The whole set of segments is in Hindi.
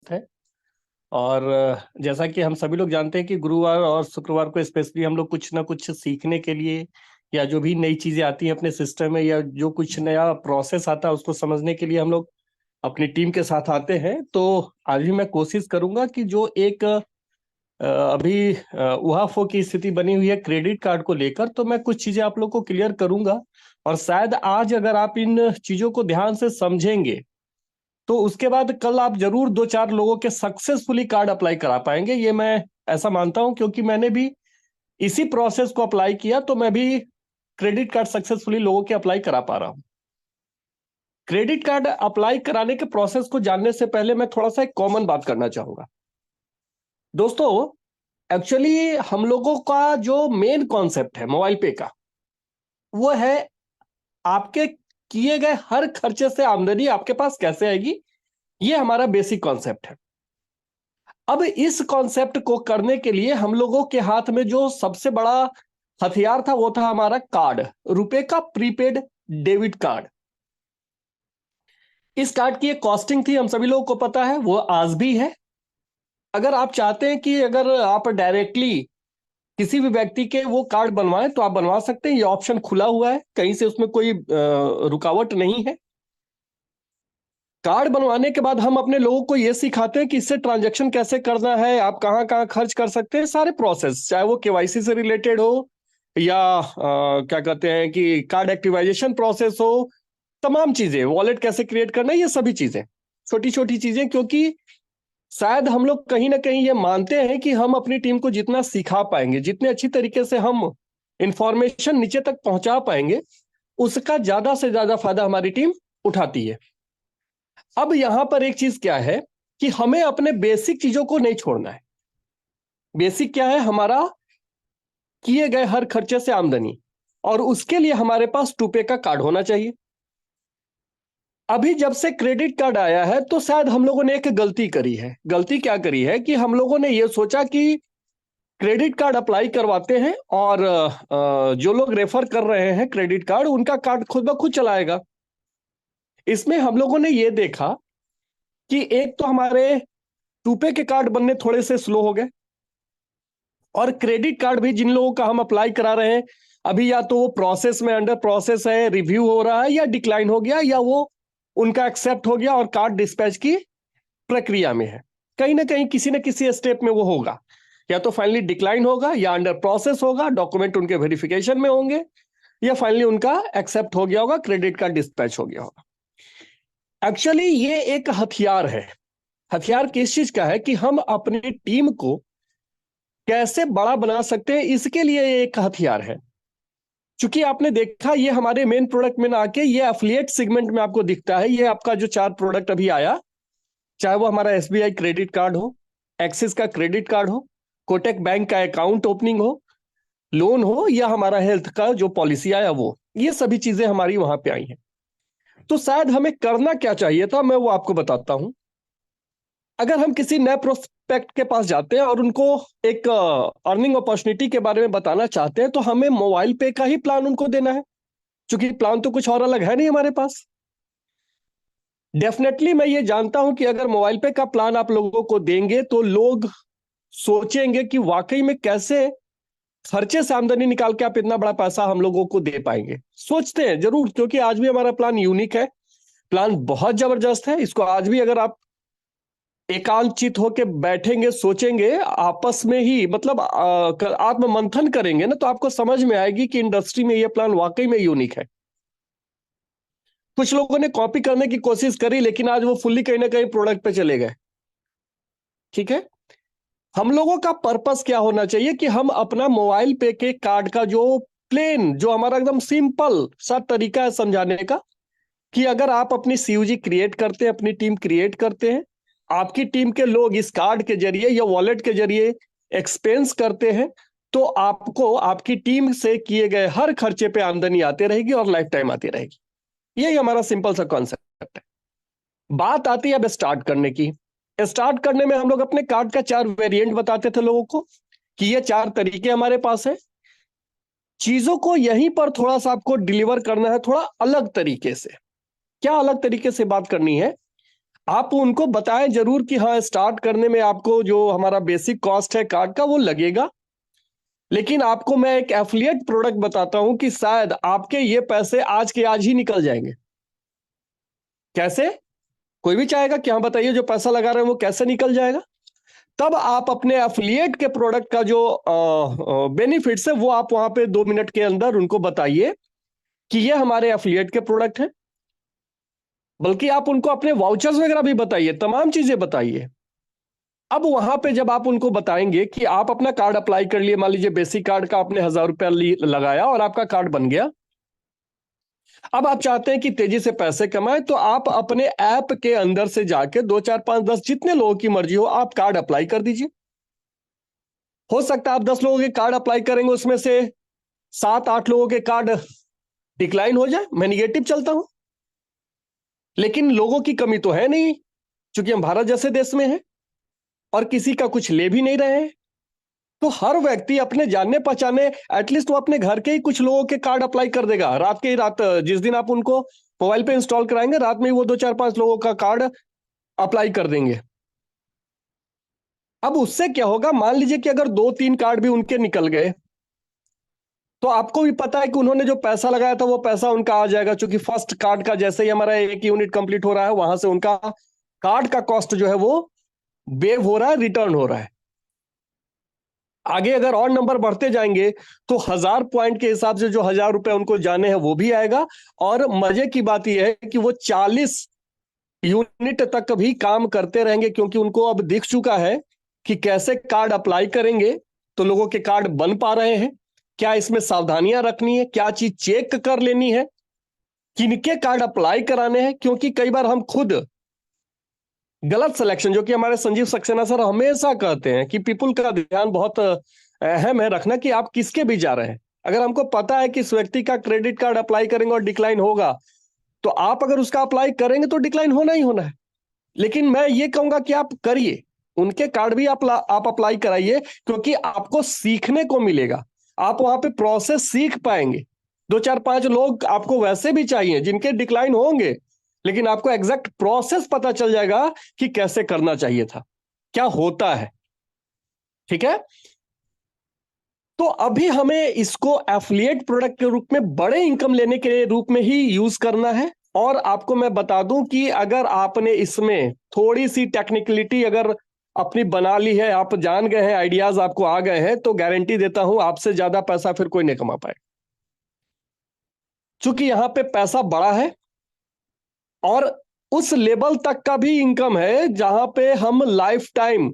है। और जैसा कि हम सभी लोग जानते हैं कि गुरुवार और शुक्रवार को स्पेशली हम लोग कुछ ना कुछ सीखने के लिए या जो भी नई चीजें आती हैं अपने सिस्टम में या जो कुछ नया प्रोसेस आता है उसको समझने के लिए हम लोग अपनी टीम के साथ आते हैं। तो आज भी मैं कोशिश करूंगा कि जो एक अभी उहाफो की स्थिति बनी हुई है क्रेडिट कार्ड को लेकर, तो मैं कुछ चीजें आप लोग को क्लियर करूंगा। और शायद आज अगर आप इन चीजों को ध्यान से समझेंगे तो उसके बाद कल आप जरूर दो चार लोगों के सक्सेसफुली कार्ड अप्लाई करा पाएंगे, ये मैं ऐसा मानता हूं, क्योंकि मैंने भी इसी प्रोसेस को अप्लाई किया तो मैं भी क्रेडिट कार्ड सक्सेसफुली लोगों के अप्लाई करा पा रहा हूं। क्रेडिट कार्ड अप्लाई कराने के प्रोसेस को जानने से पहले मैं थोड़ा सा एक कॉमन बात करना चाहूंगा। दोस्तों, एक्चुअली हम लोगों का जो मेन कॉन्सेप्ट है मोबाइल पे का, वो है आपके किए गए हर खर्चे से आमदनी आपके पास कैसे आएगी। ये हमारा बेसिक कॉन्सेप्ट है। अब इस कॉन्सेप्ट को करने के लिए हम लोगों के हाथ में जो सबसे बड़ा हथियार था वो था हमारा कार्ड, रुपए का प्रीपेड डेबिट कार्ड। इस कार्ड की एक कॉस्टिंग थी, हम सभी लोगों को पता है, वो आज भी है। अगर आप चाहते हैं कि अगर आप डायरेक्टली किसी भी व्यक्ति के वो कार्ड बनवाएं तो आप बनवा सकते हैं, ये ऑप्शन खुला हुआ है, कहीं से उसमें कोई रुकावट नहीं है। कार्ड बनवाने के बाद हम अपने लोगों को यह सिखाते हैं कि इससे ट्रांजैक्शन कैसे करना है, आप कहां कहां खर्च कर सकते हैं, सारे प्रोसेस, चाहे वो केवाईसी से रिलेटेड हो या क्या कहते हैं कि कार्ड एक्टिवाइजेशन प्रोसेस हो, तमाम चीजें, वॉलेट कैसे क्रिएट करना है, ये सभी चीजें, छोटी छोटी चीजें। क्योंकि शायद हम लोग कहीं ना कहीं ये मानते हैं कि हम अपनी टीम को जितना सिखा पाएंगे, जितने अच्छी तरीके से हम इंफॉर्मेशन नीचे तक पहुंचा पाएंगे, उसका ज्यादा से ज्यादा फायदा हमारी टीम उठाती है। अब यहां पर एक चीज क्या है कि हमें अपने बेसिक चीजों को नहीं छोड़ना है। बेसिक क्या है हमारा? किए गए हर खर्चे से आमदनी, और उसके लिए हमारे पास टूपे का कार्ड होना चाहिए। अभी जब से क्रेडिट कार्ड आया है तो शायद हम लोगों ने एक गलती करी है। गलती क्या करी है कि हम लोगों ने यह सोचा कि क्रेडिट कार्ड अप्लाई करवाते हैं और जो लोग रेफर कर रहे हैं क्रेडिट कार्ड, उनका कार्ड खुद ब खुद चलाएगा। इसमें हम लोगों ने यह देखा कि एक तो हमारे रुपए के कार्ड बनने थोड़े से स्लो हो गए, और क्रेडिट कार्ड भी जिन लोगों का हम अप्लाई करा रहे हैं अभी, या तो वो प्रोसेस में, अंडर प्रोसेस है, रिव्यू हो रहा है, या डिक्लाइन हो गया, या वो उनका एक्सेप्ट हो गया और कार्ड डिस्पैच की प्रक्रिया में है। कहीं ना कहीं किसी न किसी स्टेप में वो होगा, या तो फाइनली डिक्लाइन होगा, या अंडर प्रोसेस होगा, डॉक्यूमेंट उनके वेरिफिकेशन में होंगे, या फाइनली उनका एक्सेप्ट हो गया होगा, क्रेडिट कार्ड डिस्पैच हो गया होगा। एक्चुअली ये एक हथियार है। हथियार किस चीज का है कि हम अपनी टीम को कैसे बड़ा बना सकते हैं, इसके लिए एक हथियार है। चूंकि आपने देखा ये हमारे मेन प्रोडक्ट में ना आके ये एफिलिएट सेगमेंट में आपको दिखता है। ये आपका जो 4 प्रोडक्ट अभी आया, चाहे वो हमारा एसबीआई क्रेडिट कार्ड हो, एक्सिस का क्रेडिट कार्ड हो, कोटक बैंक का अकाउंट ओपनिंग हो, लोन हो, या हमारा हेल्थ का जो पॉलिसी आया वो, ये सभी चीजें हमारी वहां पे आई हैं। तो शायद हमें करना क्या चाहिए था, मैं वो आपको बताता हूं। अगर हम किसी नए प्रोस्पेक्ट के पास जाते हैं और उनको एक अर्निंग अपॉर्चुनिटी के बारे में बताना चाहते हैं, तो हमें मोबाइल पे का ही प्लान उनको देना है, क्योंकि प्लान तो कुछ और अलग है नहीं हमारे पास। डेफिनेटली मैं ये जानता हूं कि अगर मोबाइल पे का प्लान आप लोगों को देंगे तो लोग सोचेंगे कि वाकई में कैसे खर्चे से आमदनी निकाल के आप इतना बड़ा पैसा हम लोगों को दे पाएंगे। सोचते हैं जरूर, क्योंकि आज भी हमारा प्लान यूनिक है, प्लान बहुत जबरदस्त है। इसको आज भी अगर आप एकांतचित होके बैठेंगे, सोचेंगे आपस में ही, मतलब आत्म मंथन करेंगे ना, तो आपको समझ में आएगी कि इंडस्ट्री में यह प्लान वाकई में यूनिक है। कुछ लोगों ने कॉपी करने की कोशिश करी, लेकिन आज वो फुल्ली कहीं ना कहीं प्रोडक्ट पे चले गए। ठीक है, हम लोगों का पर्पस क्या होना चाहिए कि हम अपना मोबाइल पे के कार्ड का जो प्लेन, जो हमारा एकदम सिंपल सा तरीका है समझाने का, कि अगर आप अपनी सीयूजी क्रिएट करते हैं, अपनी टीम क्रिएट करते हैं, आपकी टीम के लोग इस कार्ड के जरिए या वॉलेट के जरिए एक्सपेंस करते हैं, तो आपको आपकी टीम से किए गए हर खर्चे पे आमदनी आती रहेगी और लाइफ टाइम आती रहेगी। यही हमारा सिंपल सा कॉन्सेप्ट है। बात आती है अब स्टार्ट करने की। स्टार्ट करने में हम लोग अपने कार्ड का 4 वेरिएंट बताते थे लोगों को कि ये 4 तरीके हमारे पास है। चीजों को यहीं पर थोड़ा सा आपको डिलीवर करना है, थोड़ा अलग तरीके से। क्या अलग तरीके से बात करनी है? आप उनको बताएं जरूर कि हाँ, स्टार्ट करने में आपको जो हमारा बेसिक कॉस्ट है कार्ड का वो लगेगा, लेकिन आपको मैं एक एफिलिएट प्रोडक्ट बताता हूं कि शायद आपके ये पैसे आज के आज ही निकल जाएंगे। कैसे? कोई भी चाहेगा कि हाँ बताइए, जो पैसा लगा रहे हैं वो कैसे निकल जाएगा। तब आप अपने एफिलिएट के प्रोडक्ट का जो बेनिफिट्स है वो आप वहां पे 2 मिनट के अंदर उनको बताइए कि ये हमारे एफिलिएट के प्रोडक्ट हैं। बल्कि आप उनको अपने वाउचर्स वगैरह भी बताइए, तमाम चीजें बताइए। अब वहां पे जब आप उनको बताएंगे कि आप अपना कार्ड अप्लाई कर लिए, मान लीजिए बेसिक कार्ड का आपने 1,000 रुपया लगाया और आपका कार्ड बन गया। अब आप चाहते हैं कि तेजी से पैसे कमाएं, तो आप अपने ऐप के अंदर से जाके 2 4 5 10 जितने लोगों की मर्जी हो आप कार्ड अप्लाई कर दीजिए। हो सकता है आप 10 लोगों के कार्ड अप्लाई करेंगे, उसमें से 7 8 लोगों के कार्ड डिक्लाइन हो जाए। मैं निगेटिव चलता हूं, लेकिन लोगों की कमी तो है नहीं, क्योंकि हम भारत जैसे देश में हैं और किसी का कुछ ले भी नहीं रहे हैं। तो हर व्यक्ति अपने जानने पहचाने, एटलीस्ट वो अपने घर के ही कुछ लोगों के कार्ड अप्लाई कर देगा। रात के ही रात, जिस दिन आप उनको मोबाइल पे इंस्टॉल कराएंगे, रात में ही वो 2 4 5 लोगों का कार्ड अप्लाई कर देंगे। अब उससे क्या होगा, मान लीजिए कि अगर 2 3 कार्ड भी उनके निकल गए, तो आपको भी पता है कि उन्होंने जो पैसा लगाया था वो पैसा उनका आ जाएगा, क्योंकि फर्स्ट कार्ड का जैसे ही हमारा 1 यूनिट कंप्लीट हो रहा है, वहां से उनका कार्ड का कॉस्ट जो है वो वेव हो रहा है, रिटर्न हो रहा है। आगे अगर और नंबर बढ़ते जाएंगे तो 1,000 पॉइंट के हिसाब से जो 1,000 रुपए उनको जाने हैं वो भी आएगा। और मजे की बात यह है कि वो 40 यूनिट तक भी काम करते रहेंगे, क्योंकि उनको अब दिख चुका है कि कैसे कार्ड अप्लाई करेंगे तो लोगों के कार्ड बन पा रहे हैं, क्या इसमें सावधानियां रखनी है, क्या चीज चेक कर लेनी है, किनके कार्ड अप्लाई कराने हैं। क्योंकि कई बार हम खुद गलत सिलेक्शन, जो कि हमारे संजीव सक्सेना सर हमेशा कहते हैं कि पीपल का ध्यान बहुत अहम है रखना, कि आप किसके भी जा रहे हैं। अगर हमको पता है कि इस व्यक्ति का क्रेडिट कार्ड अप्लाई करेंगे और डिक्लाइन होगा, तो आप अगर उसका अप्लाई करेंगे तो डिक्लाइन होना ही होना है। लेकिन मैं ये कहूंगा कि आप करिए, उनके कार्ड भी आप अप्लाई कराइए, क्योंकि आपको सीखने को मिलेगा। आप वहां पे प्रोसेस सीख पाएंगे। 2 4 5 लोग आपको वैसे भी चाहिए जिनके डिक्लाइन होंगे, लेकिन आपको एग्जैक्ट प्रोसेस पता चल जाएगा कि कैसे करना चाहिए था, क्या होता है। ठीक है? तो अभी हमें इसको एफिलिएट प्रोडक्ट के रूप में, बड़े इनकम लेने के रूप में ही यूज करना है। और आपको मैं बता दूं कि अगर आपने इसमें थोड़ी सी टेक्निकलिटी अगर अपनी बना ली है, आप जान गए हैं, आइडियाज आपको आ गए हैं, तो गारंटी देता हूं आपसे ज्यादा पैसा फिर कोई नहीं कमा पाए। चूंकि यहां पे पैसा बड़ा है और उस लेवल तक का भी इनकम है जहां पे हम लाइफ टाइम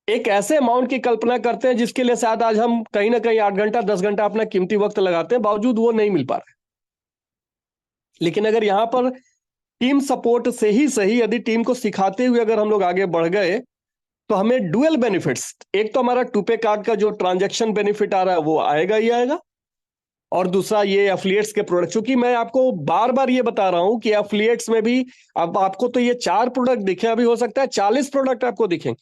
एक ऐसे अमाउंट की कल्पना करते हैं जिसके लिए शायद आज हम कहीं ना कहीं 8 घंटा 10 घंटा अपना कीमती वक्त लगाते हैं, बावजूद वो नहीं मिल पा रहा है। लेकिन अगर यहां पर टीम सपोर्ट से ही सही, यदि टीम को सिखाते हुए अगर हम लोग आगे बढ़ गए, तो हमें डुअल बेनिफिट्स, एक तो हमारा टूपे कार्ड का जो ट्रांजैक्शन बेनिफिट आ रहा है वो आएगा ही आएगा, और दूसरा ये एफिलिएट्स के प्रोडक्ट। चूंकि मैं आपको बार बार ये बता रहा हूं कि एफिलिएट्स में भी अब आपको तो ये 4 प्रोडक्ट दिखे, अभी हो सकता है 40 प्रोडक्ट आपको दिखेंगे,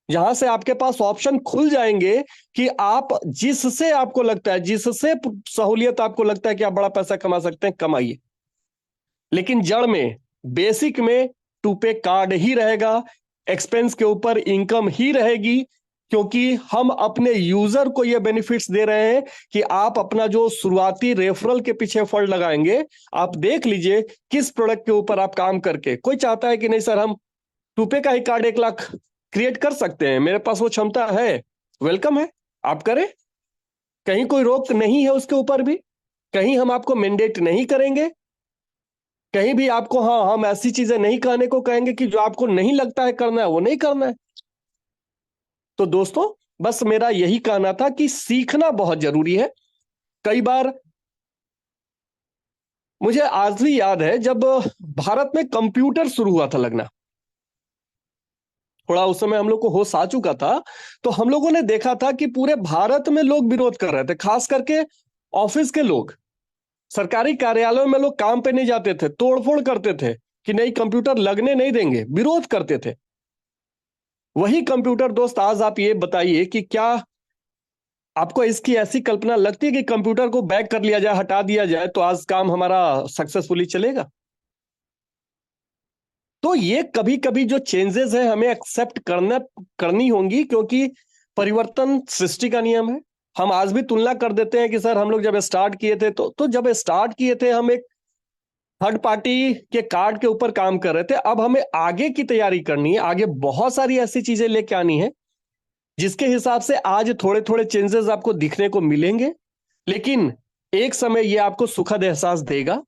जहां से आपके पास ऑप्शन खुल जाएंगे कि आप जिससे आपको लगता है, जिससे सहूलियत आपको लगता है कि आप बड़ा पैसा कमा सकते हैं, कमाइए। लेकिन जड़ में, बेसिक में टूपे कार्ड ही रहेगा, एक्सपेंस के ऊपर इनकम ही रहेगी, क्योंकि हम अपने यूजर को यह बेनिफिट्स दे रहे हैं कि आप अपना जो शुरुआती रेफरल के पीछे फंड लगाएंगे, आप देख लीजिए किस प्रोडक्ट के ऊपर आप काम करके। कोई चाहता है कि नहीं सर, हम टूपे का ही कार्ड 1 लाख क्रिएट कर सकते हैं, मेरे पास वो क्षमता है, वेलकम है, आप करें। कहीं कोई रोक नहीं है उसके ऊपर भी, कहीं हम आपको मैंडेट नहीं करेंगे, कहीं भी आपको हाँ हम ऐसी चीजें नहीं कहने को कहेंगे कि जो आपको नहीं लगता है करना है वो नहीं करना है। तो दोस्तों, बस मेरा यही कहना था कि सीखना बहुत जरूरी है। कई बार मुझे आज भी याद है जब भारत में कंप्यूटर शुरू हुआ था लगना, थोड़ा उस समय हम लोग को होश आ चुका था, तो हम लोगों ने देखा था कि पूरे भारत में लोग विरोध कर रहे थे, खास करके ऑफिस के लोग, सरकारी कार्यालयों में लोग काम पे नहीं जाते थे, तोड़फोड़ करते थे कि नहीं कंप्यूटर लगने नहीं देंगे, विरोध करते थे। वही कंप्यूटर दोस्त, आज आप ये बताइए कि क्या आपको इसकी ऐसी कल्पना लगती है कि कंप्यूटर को बैक कर लिया जाए, हटा दिया जाए, तो आज काम हमारा सक्सेसफुली चलेगा? तो ये कभी कभी जो चेंजेस है हमें एक्सेप्ट करनी होंगी, क्योंकि परिवर्तन सृष्टि का नियम है। हम आज भी तुलना कर देते हैं कि सर हम लोग जब स्टार्ट किए थे तो जब स्टार्ट किए थे हम एक थर्ड पार्टी के कार्ड के ऊपर काम कर रहे थे। अब हमें आगे की तैयारी करनी है, आगे बहुत सारी ऐसी चीजें लेके आनी है जिसके हिसाब से आज थोड़े थोड़े चेंजेस आपको दिखने को मिलेंगे, लेकिन एक समय ये आपको सुखद एहसास देगा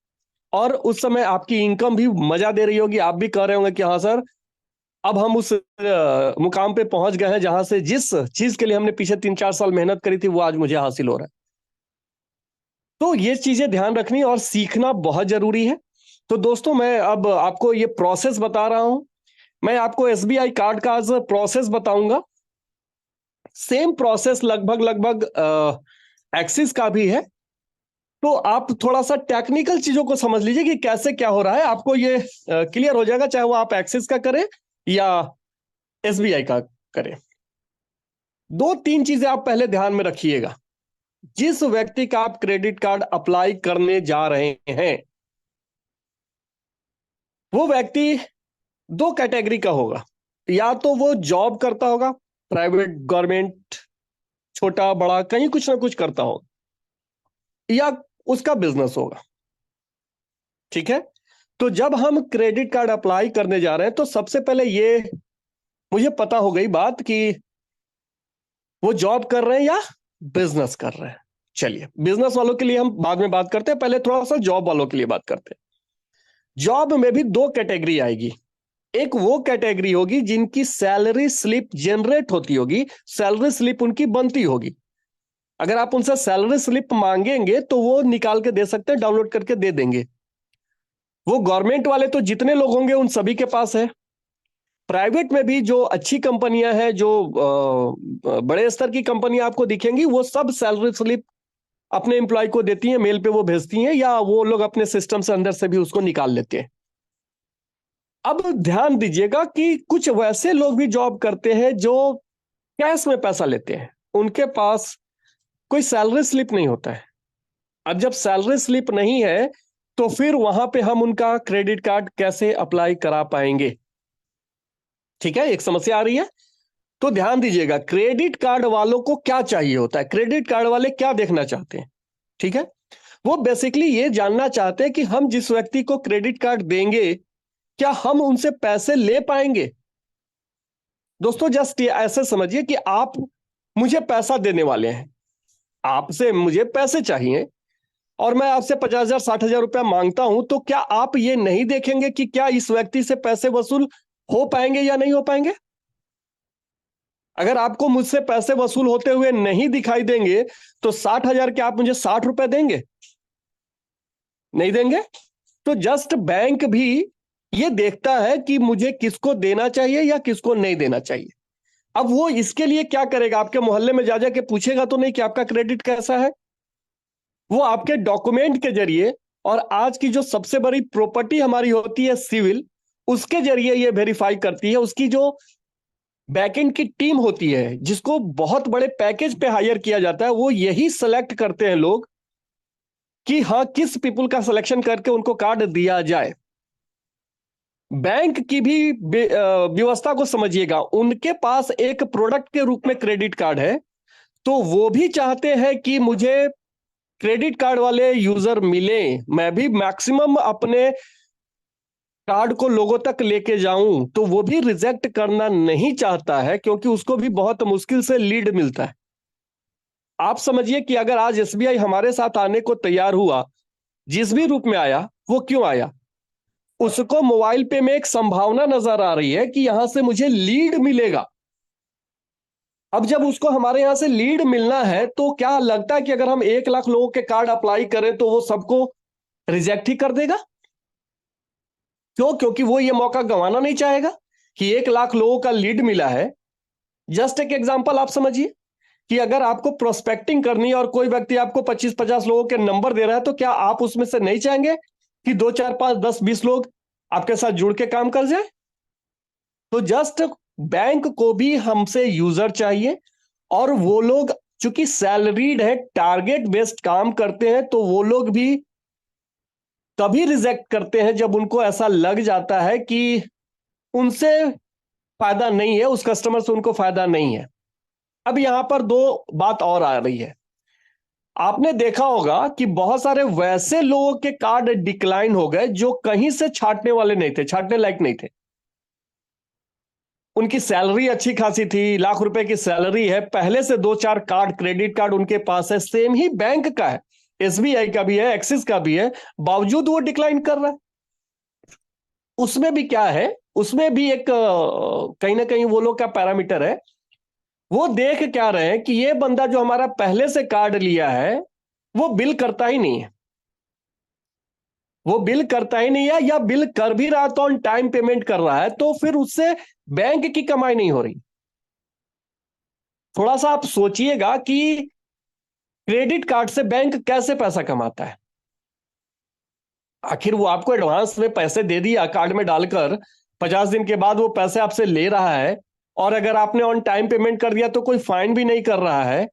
और उस समय आपकी इनकम भी मजा दे रही होगी। आप भी कह रहे होंगे कि हाँ सर, अब हम उस मुकाम पे पहुंच गए हैं जहां से जिस चीज के लिए हमने पीछे 3-4 साल मेहनत करी थी वो आज मुझे हासिल हो रहा है। तो ये चीजें ध्यान रखनी और सीखना बहुत जरूरी है। तो दोस्तों, मैं अब आपको ये प्रोसेस बता रहा हूं। मैं आपको एसबीआई कार्ड का आज प्रोसेस बताऊंगा। सेम प्रोसेस लगभग लगभग एक्सिस का भी है। तो आप थोड़ा सा टेक्निकल चीजों को समझ लीजिए कि कैसे क्या हो रहा है, आपको ये क्लियर हो जाएगा, चाहे वो आप एक्सिस का करें या एसबीआई का करें। 2-3 चीजें आप पहले ध्यान में रखिएगा। जिस व्यक्ति का आप क्रेडिट कार्ड अप्लाई करने जा रहे हैं वो व्यक्ति 2 कैटेगरी का होगा। या तो वो जॉब करता होगा, प्राइवेट, गवर्नमेंट, छोटा बड़ा कहीं कुछ ना कुछ करता होगा, या उसका बिजनेस होगा। ठीक है। तो जब हम क्रेडिट कार्ड अप्लाई करने जा रहे हैं तो सबसे पहले ये मुझे पता हो गई बात कि वो जॉब कर रहे हैं या बिजनेस कर रहे हैं। चलिए, बिजनेस वालों के लिए हम बाद में बात करते हैं, पहले थोड़ा सा जॉब वालों के लिए बात करते हैं। जॉब में भी 2 कैटेगरी आएगी। एक वो कैटेगरी होगी जिनकी सैलरी स्लिप जनरेट होती होगी, सैलरी स्लिप उनकी बनती होगी। अगर आप उनसे सैलरी स्लिप मांगेंगे तो वो निकाल के दे सकते हैं, डाउनलोड करके दे देंगे। वो गवर्नमेंट वाले तो जितने लोग होंगे उन सभी के पास है। प्राइवेट में भी जो अच्छी कंपनियां हैं, जो बड़े स्तर की कंपनियां आपको दिखेंगी, वो सब सैलरी स्लिप अपने एम्प्लॉय को देती हैं, मेल पे वो भेजती हैं, या वो लोग अपने सिस्टम से अंदर से भी उसको निकाल लेते हैं। अब ध्यान दीजिएगा कि कुछ वैसे लोग भी जॉब करते हैं जो कैश में पैसा लेते हैं, उनके पास कोई सैलरी स्लिप नहीं होता है। अब जब सैलरी स्लिप नहीं है तो फिर वहां पे हम उनका क्रेडिट कार्ड कैसे अप्लाई करा पाएंगे? ठीक है, एक समस्या आ रही है। तो ध्यान दीजिएगा, क्रेडिट कार्ड वालों को क्या चाहिए होता है, क्रेडिट कार्ड वाले क्या देखना चाहते हैं? ठीक है, वो बेसिकली ये जानना चाहते हैं कि हम जिस व्यक्ति को क्रेडिट कार्ड देंगे क्या हम उनसे पैसे ले पाएंगे। दोस्तों, जस्ट ऐसे समझिए कि आप मुझे पैसा देने वाले हैं, आपसे मुझे पैसे चाहिए और मैं आपसे 50,000 60,000 रुपया मांगता हूं, तो क्या आप ये नहीं देखेंगे कि क्या इस व्यक्ति से पैसे वसूल हो पाएंगे या नहीं हो पाएंगे? अगर आपको मुझसे पैसे वसूल होते हुए नहीं दिखाई देंगे तो 60,000 के आप मुझे 60 रुपए देंगे? नहीं देंगे। तो जस्ट बैंक भी ये देखता है कि मुझे किसको देना चाहिए या किसको नहीं देना चाहिए। अब वो इसके लिए क्या करेगा, आपके मोहल्ले में जा जाके पूछेगा तो नहीं कि आपका क्रेडिट कैसा है। वो आपके डॉक्यूमेंट के जरिए, और आज की जो सबसे बड़ी प्रॉपर्टी हमारी होती है सिविल, उसके जरिए ये वेरीफाई करती है। उसकी जो बैकएंड की टीम होती है जिसको बहुत बड़े पैकेज पे हायर किया जाता है, वो यही सेलेक्ट करते हैं लोग कि हाँ किस पीपल का सिलेक्शन करके उनको कार्ड दिया जाए। बैंक की भी व्यवस्था को समझिएगा, उनके पास एक प्रोडक्ट के रूप में क्रेडिट कार्ड है, तो वो भी चाहते हैं कि मुझे क्रेडिट कार्ड वाले यूजर मिले, मैं भी मैक्सिमम अपने कार्ड को लोगों तक लेके जाऊं। तो वो भी रिजेक्ट करना नहीं चाहता है क्योंकि उसको भी बहुत मुश्किल से लीड मिलता है। आप समझिए कि अगर आज एसबीआई हमारे साथ आने को तैयार हुआ, जिस भी रूप में आया, वो क्यों आया? उसको मोबाइल पे में एक संभावना नजर आ रही है कि यहां से मुझे लीड मिलेगा। अब जब उसको हमारे यहां से लीड मिलना है तो क्या लगता है कि अगर हम 1 लाख लोगों के कार्ड अप्लाई करें तो वो सबको रिजेक्ट ही कर देगा? क्यों? क्योंकि वो ये मौका गंवाना नहीं चाहेगा कि 1 लाख लोगों का लीड मिला है। जस्ट एक एग्जांपल आप समझिए कि अगर आपको प्रोस्पेक्टिंग करनी है और कोई व्यक्ति आपको 25-50 लोगों के नंबर दे रहा है, तो क्या आप उसमें से नहीं चाहेंगे कि 2 4 5 10 20 लोग आपके साथ जुड़ के काम कर जाए? तो जस्ट बैंक को भी हमसे यूजर चाहिए, और वो लोग चूंकि सैलरीड है, टारगेट बेस्ड काम करते हैं, तो वो लोग भी तभी रिजेक्ट करते हैं जब उनको ऐसा लग जाता है कि उनसे फायदा नहीं है, उस कस्टमर से उनको फायदा नहीं है। अब यहां पर दो बात और आ रही है। आपने देखा होगा कि बहुत सारे वैसे लोगों के कार्ड डिक्लाइन हो गए जो कहीं से छांटने वाले नहीं थे, छांटने लायक नहीं थे। उनकी सैलरी अच्छी खासी थी, लाख रुपए की सैलरी है, पहले से दो चार कार्ड, क्रेडिट कार्ड उनके पास है, सेम ही बैंक का है, एसबीआई का भी है, एक्सिस का भी है, बावजूद वो डिक्लाइन कर रहा है। उसमें भी क्या है, उसमें भी एक कहीं ना कहीं वो लोग का पैरामीटर है। वो देख क्या रहे हैं कि ये बंदा जो हमारा पहले से कार्ड लिया है वो बिल करता ही नहीं है, वो बिल करता ही नहीं है, या बिल कर भी रहा तो ऑन टाइम पेमेंट कर रहा है, तो फिर उससे बैंक की कमाई नहीं हो रही। थोड़ा सा आप सोचिएगा कि क्रेडिट कार्ड से बैंक कैसे पैसा कमाता है। आखिर वो आपको एडवांस में पैसे दे दिया कार्ड में डालकर, 50 दिन के बाद वो पैसे आपसे ले रहा है, और अगर आपने ऑन टाइम पेमेंट कर दिया तो कोई फाइन भी नहीं कर रहा है,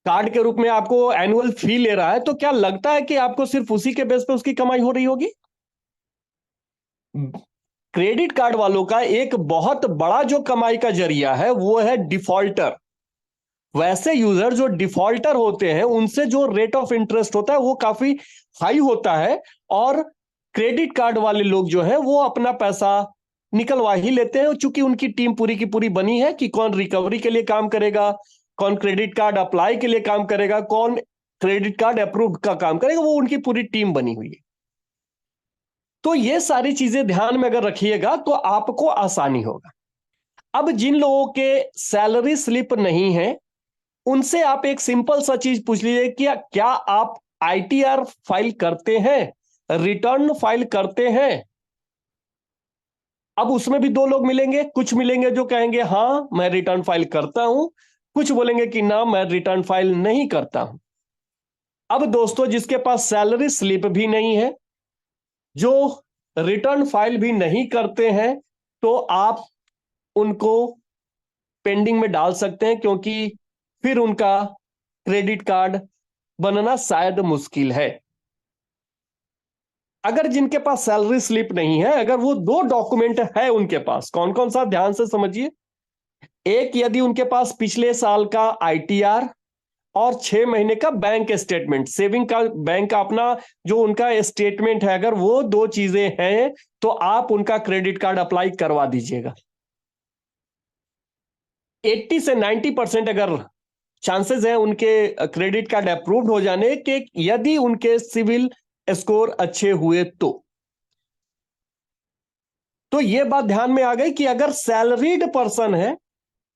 कार्ड के रूप में आपको एनुअल फी ले रहा है, तो क्या लगता है कि आपको सिर्फ उसी के बेस पे उसकी कमाई हो रही होगी? क्रेडिट कार्ड वालों का एक बहुत बड़ा जो कमाई का जरिया है वो है डिफॉल्टर। वैसे यूजर जो डिफॉल्टर होते हैं उनसे जो रेट ऑफ इंटरेस्ट होता है वो काफी हाई होता है, और क्रेडिट कार्ड वाले लोग जो है वो अपना पैसा निकलवा ही लेते हैं, चूंकि उनकी टीम पूरी की पूरी बनी है कि कौन रिकवरी के लिए काम करेगा, कौन क्रेडिट कार्ड अप्लाई के लिए काम करेगा, कौन क्रेडिट कार्ड अप्रूव का काम करेगा, वो उनकी पूरी टीम बनी हुई है। तो ये सारी चीजें ध्यान में अगर रखिएगा तो आपको आसानी होगा। अब जिन लोगों के सैलरी स्लिप नहीं है उनसे आप एक सिंपल सा चीज पूछ लीजिए कि क्या आप आईटीआर फाइल करते हैं, रिटर्न फाइल करते हैं? अब उसमें भी दो लोग मिलेंगे, कुछ मिलेंगे जो कहेंगे हां मैं रिटर्न फाइल करता हूं, कुछ बोलेंगे कि ना मैं रिटर्न फाइल नहीं करता हूं। अब दोस्तों जिसके पास सैलरी स्लिप भी नहीं है, जो रिटर्न फाइल भी नहीं करते हैं, तो आप उनको पेंडिंग में डाल सकते हैं, क्योंकि फिर उनका क्रेडिट कार्ड बनना शायद मुश्किल है। अगर जिनके पास सैलरी स्लिप नहीं है, अगर वो दो डॉक्यूमेंट है उनके पास, कौन कौन सा ध्यान से समझिए। एक, यदि उनके पास पिछले साल का आईटीआर और 6 महीने का बैंक स्टेटमेंट, सेविंग का बैंक का अपना जो उनका स्टेटमेंट है, अगर वो दो चीजें हैं तो आप उनका क्रेडिट कार्ड अप्लाई करवा दीजिएगा। 80 से 90% अगर चांसेस है उनके क्रेडिट कार्ड अप्रूव्ड हो जाने के, यदि उनके सिविल स्कोर अच्छे हुए तो ये बात ध्यान में आ गई कि अगर सैलरीड पर्सन है,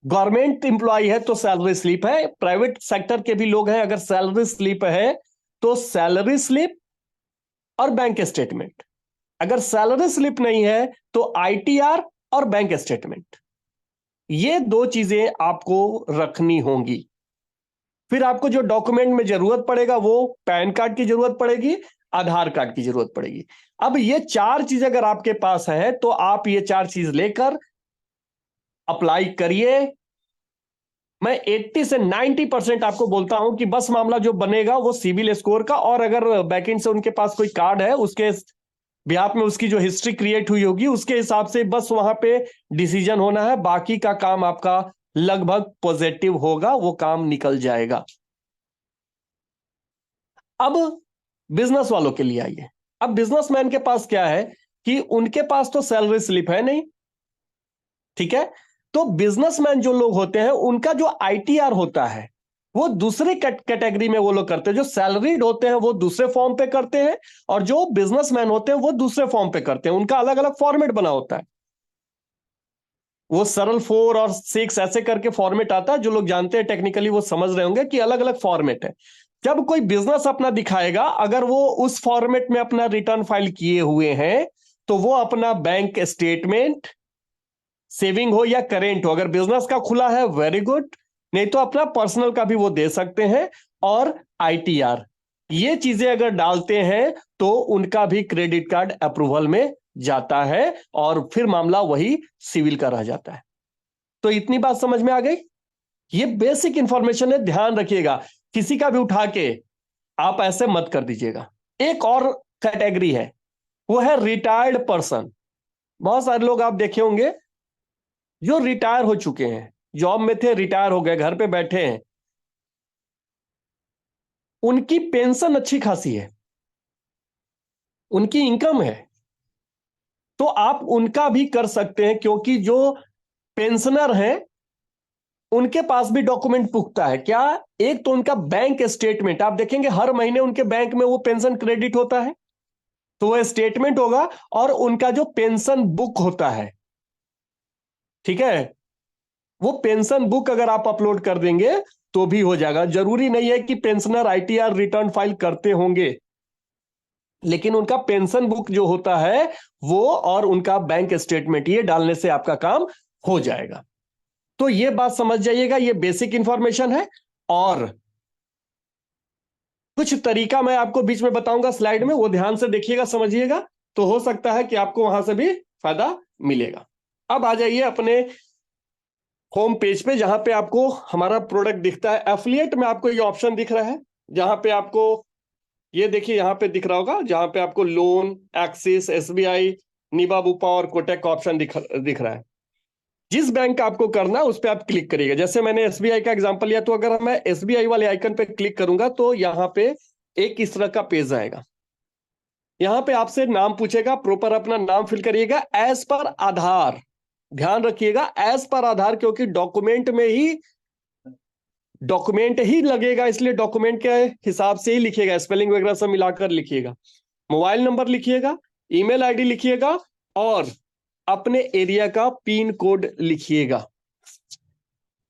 गवर्नमेंट एम्प्लॉय है तो सैलरी स्लिप है, प्राइवेट सेक्टर के भी लोग हैं अगर सैलरी स्लिप है तो सैलरी स्लिप और बैंक स्टेटमेंट। अगर सैलरी स्लिप नहीं है तो आईटीआर और बैंक स्टेटमेंट, ये दो चीजें आपको रखनी होंगी। फिर आपको जो डॉक्यूमेंट में जरूरत पड़ेगा वो पैन कार्ड की जरूरत पड़ेगी, आधार कार्ड की जरूरत पड़ेगी। अब ये चार चीज अगर आपके पास है तो आप ये चार चीज लेकर अप्लाई करिए। मैं 80 से 90% आपको बोलता हूं कि बस मामला जो बनेगा वो सिविल स्कोर का, और अगर बैकएंड से उनके पास कोई कार्ड है उसके बिहाफ में उसकी जो हिस्ट्री क्रिएट हुई होगी उसके हिसाब से बस वहां पे डिसीजन होना है, बाकी का काम आपका लगभग पॉजिटिव होगा, वो काम निकल जाएगा। अब बिजनेस वालों के लिए आइए। अब बिजनेसमैन के पास क्या है कि उनके पास तो सैलरी स्लिप है नहीं, ठीक है? तो बिजनेसमैन जो लोग होते हैं उनका जो आईटीआर होता है वो दूसरे कैटेगरी में वो लोग करते हैं। जो सैलरीड होते हैं वो दूसरे फॉर्म पे करते हैं, और जो बिजनेसमैन होते हैं वो दूसरे फॉर्म पे करते हैं। उनका अलग अलग फॉर्मेट बना होता है, वो सरल 4 और 6 ऐसे करके फॉर्मेट आता है। जो लोग जानते हैं टेक्निकली वो समझ रहे होंगे कि अलग अलग फॉर्मेट है। जब कोई बिजनेस अपना दिखाएगा, अगर वो उस फॉर्मेट में अपना रिटर्न फाइल किए हुए हैं तो वो अपना बैंक स्टेटमेंट, सेविंग हो या करेंट हो, अगर बिजनेस का खुला है वेरी गुड, नहीं तो अपना पर्सनल का भी वो दे सकते हैं, और आईटीआर, ये चीजें अगर डालते हैं तो उनका भी क्रेडिट कार्ड अप्रूवल में जाता है, और फिर मामला वही सिविल का रह जाता है। तो इतनी बात समझ में आ गई? ये बेसिक इंफॉर्मेशन है, ध्यान रखिएगा, किसी का भी उठा के आप ऐसे मत कर दीजिएगा। एक और कैटेगरी है, वो है रिटायर्ड पर्सन। बहुत सारे लोग आप देखे होंगे जो रिटायर हो चुके हैं, जॉब में थे, रिटायर हो गए, घर पे बैठे हैं, उनकी पेंशन अच्छी खासी है, उनकी इनकम है, तो आप उनका भी कर सकते हैं, क्योंकि जो पेंशनर हैं उनके पास भी डॉक्यूमेंट पुख्ता है। क्या? एक तो उनका बैंक स्टेटमेंट, आप देखेंगे हर महीने उनके बैंक में वो पेंशन क्रेडिट होता है, तो वह स्टेटमेंट होगा, और उनका जो पेंशन बुक होता है, ठीक है, वो पेंशन बुक अगर आप अपलोड कर देंगे तो भी हो जाएगा। जरूरी नहीं है कि पेंशनर आईटीआर रिटर्न फाइल करते होंगे, लेकिन उनका पेंशन बुक जो होता है वो, और उनका बैंक स्टेटमेंट, ये डालने से आपका काम हो जाएगा। तो ये बात समझ जाइएगा, ये बेसिक इंफॉर्मेशन है। और कुछ तरीका मैं आपको बीच में बताऊंगा स्लाइड में, वो ध्यान से देखिएगा, समझिएगा, तो हो सकता है कि आपको वहां से भी फायदा मिलेगा। अब आ जाइए अपने होम पेज पे, जहां पे आपको हमारा प्रोडक्ट दिखता है। एफिलिएट में आपको ये ऑप्शन दिख रहा है, जहां पे आपको ये देखिए, यहां पे दिख रहा होगा, जहां पे आपको लोन, एक्सिस, एसबीआई, निबा बुपा और कोटक का ऑप्शन दिख रहा है। जिस बैंक का आपको करना है उस पर आप क्लिक करिएगा। जैसे मैंने एसबीआई का एग्जांपल लिया, तो अगर मैं एसबीआई वाले आइकन पे क्लिक करूंगा तो यहां पे एक इस तरह का पेज आएगा। यहां पे आपसे नाम पूछेगा, प्रॉपर अपना नाम फिल करिएगा एज पर आधार। ध्यान रखिएगा, एज पर आधार, क्योंकि डॉक्यूमेंट ही लगेगा, इसलिए डॉक्यूमेंट के हिसाब से ही लिखिएगा, स्पेलिंग वगैरह सब मिलाकर लिखिएगा। मोबाइल नंबर लिखिएगा, ईमेल आईडी लिखिएगा, और अपने एरिया का पिन कोड लिखिएगा।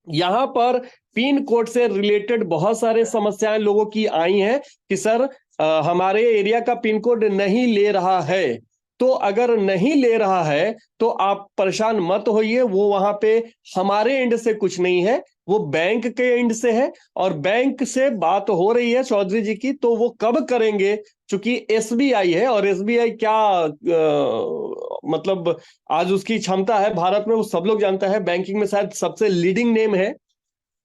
यहां पर पिन कोड से रिलेटेड बहुत सारे समस्याएं लोगों की आई हैं कि सर हमारे एरिया का पिन कोड नहीं ले रहा है। तो अगर नहीं ले रहा है तो आप परेशान मत होइए, वो वहां पे हमारे एंड से कुछ नहीं है, वो बैंक के एंड से है। और बैंक से बात हो रही है चौधरी जी की, तो वो कब करेंगे? चूंकि एसबीआई है, और एसबीआई क्या मतलब आज उसकी क्षमता है भारत में, वो सब लोग जानता है, बैंकिंग में शायद सबसे लीडिंग नेम है।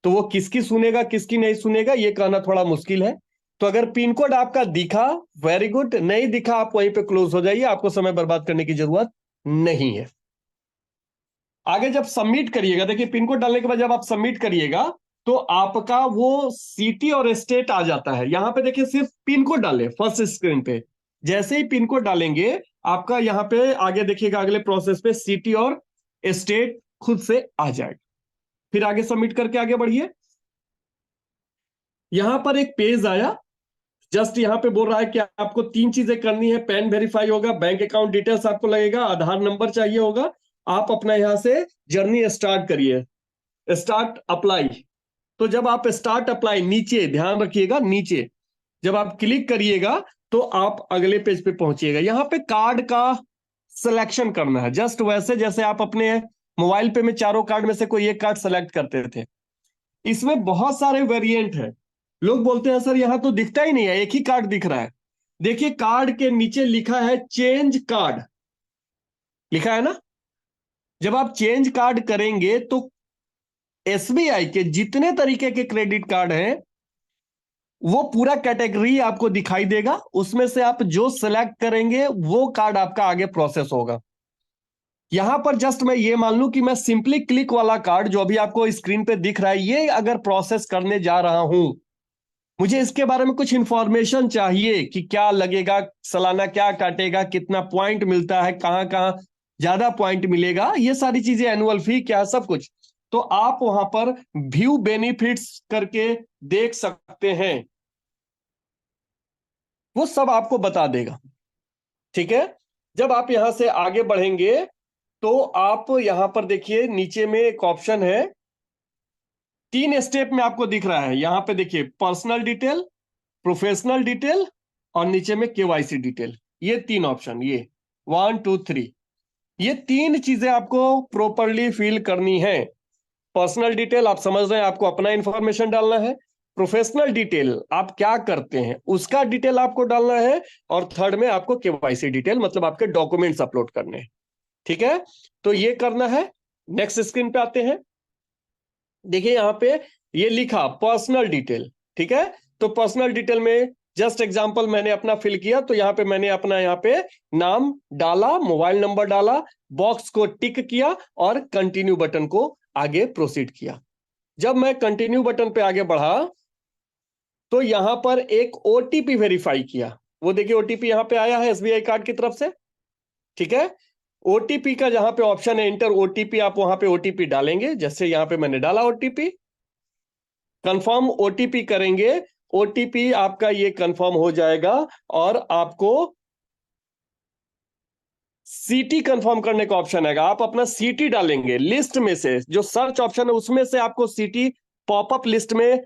तो वो किसकी सुनेगा किसकी नहीं सुनेगा ये कहना थोड़ा मुश्किल है। तो अगर पिन कोड आपका दिखा, वेरी गुड, नहीं दिखा आप वहीं पे क्लोज हो जाइए, आपको समय बर्बाद करने की जरूरत नहीं है। आगे जब सबमिट करिएगा, देखिए पिन कोड डालने के बाद जब आप सबमिट करिएगा तो आपका वो सिटी और स्टेट आ जाता है। यहां पे देखिए सिर्फ पिन कोड डाले फर्स्ट स्क्रीन पे, जैसे ही पिन कोड डालेंगे आपका यहां पे आगे देखिएगा, अगले प्रोसेस पे सिटी और स्टेट खुद से आ जाएगा। फिर आगे सबमिट करके आगे बढ़िए। यहां पर एक पेज आया, जस्ट यहां पे बोल रहा है कि आपको तीन चीजें करनी है। पैन वेरीफाई होगा, बैंक अकाउंट डिटेल्स आपको लगेगा, आधार नंबर चाहिए होगा। आप अपना यहां से जर्नी स्टार्ट करिए, स्टार्ट अप्लाई। तो जब आप स्टार्ट अप्लाई, नीचे ध्यान रखिएगा, नीचे जब आप क्लिक करिएगा तो आप अगले पेज पे पहुंचिएगा। यहां पे कार्ड का सिलेक्शन करना है, जस्ट वैसे जैसे आप अपने मोबाइल पे में चारों कार्ड में से कोई एक कार्ड सेलेक्ट करते थे। इसमें बहुत सारे वेरिएंट है। लोग बोलते हैं सर यहां तो दिखता ही नहीं है, एक ही कार्ड दिख रहा है। देखिए कार्ड के नीचे लिखा है चेंज कार्ड, लिखा है ना। जब आप चेंज कार्ड करेंगे तो एसबीआई के जितने तरीके के क्रेडिट कार्ड हैं वो पूरा कैटेगरी आपको दिखाई देगा, उसमें से आप जो सेलेक्ट करेंगे वो कार्ड आपका आगे प्रोसेस होगा। यहां पर जस्ट मैं ये मान लूं कि मैं सिंपली क्लिक वाला कार्ड जो अभी आपको स्क्रीन पे दिख रहा है, ये अगर प्रोसेस करने जा रहा हूं, मुझे इसके बारे में कुछ इंफॉर्मेशन चाहिए कि क्या लगेगा, सालाना क्या काटेगा, कितना पॉइंट मिलता है, कहां कहां ज्यादा पॉइंट मिलेगा, ये सारी चीजें, एनुअल फी क्या, सब कुछ। तो आप वहां पर व्यू बेनिफिट्स करके देख सकते हैं, वो सब आपको बता देगा। ठीक है। जब आप यहां से आगे बढ़ेंगे तो आप यहां पर देखिए नीचे में एक ऑप्शन है, तीन स्टेप में आपको दिख रहा है। यहां पे देखिए पर्सनल डिटेल, प्रोफेशनल डिटेल, और नीचे में केवाईसी डिटेल। ये तीन ऑप्शन, ये 1 2 3, ये तीन चीजें आपको प्रॉपरली फिल करनी है। पर्सनल डिटेल आप समझ रहे हैं, आपको अपना इंफॉर्मेशन डालना है। प्रोफेशनल डिटेल आप क्या करते हैं उसका डिटेल आपको डालना है। और थर्ड में आपको केवाईसी डिटेल, मतलब आपके डॉक्यूमेंट्स अपलोड करने हैं। ठीक है, तो ये करना है। नेक्स्ट स्क्रीन पे आते हैं। देखिए यहां पे ये लिखा पर्सनल डिटेल, ठीक है। तो पर्सनल डिटेल में जस्ट एग्जांपल मैंने अपना फिल किया, तो यहाँ पे मैंने अपना यहाँ पे नाम डाला, मोबाइल नंबर डाला, बॉक्स को टिक किया और कंटिन्यू बटन को आगे प्रोसीड किया। जब मैं कंटिन्यू बटन पे आगे बढ़ा तो यहां पर एक ओटीपी वेरीफाई किया। वो देखिए ओटीपी यहां पे आया है एसबीआई कार्ड की तरफ से, ठीक है। ओटीपी का जहां पे ऑप्शन है इंटर ओटीपी, आप वहां पे ओटीपी डालेंगे। जैसे यहां पे मैंने डाला ओटीपी, कंफर्म ओटीपी करेंगे, ओटीपी आपका ये कंफर्म हो जाएगा और आपको सीटी कंफर्म करने का ऑप्शन आएगा। आप अपना सीटी डालेंगे, लिस्ट में से जो सर्च ऑप्शन है उसमें से आपको सीटी पॉपअप लिस्ट में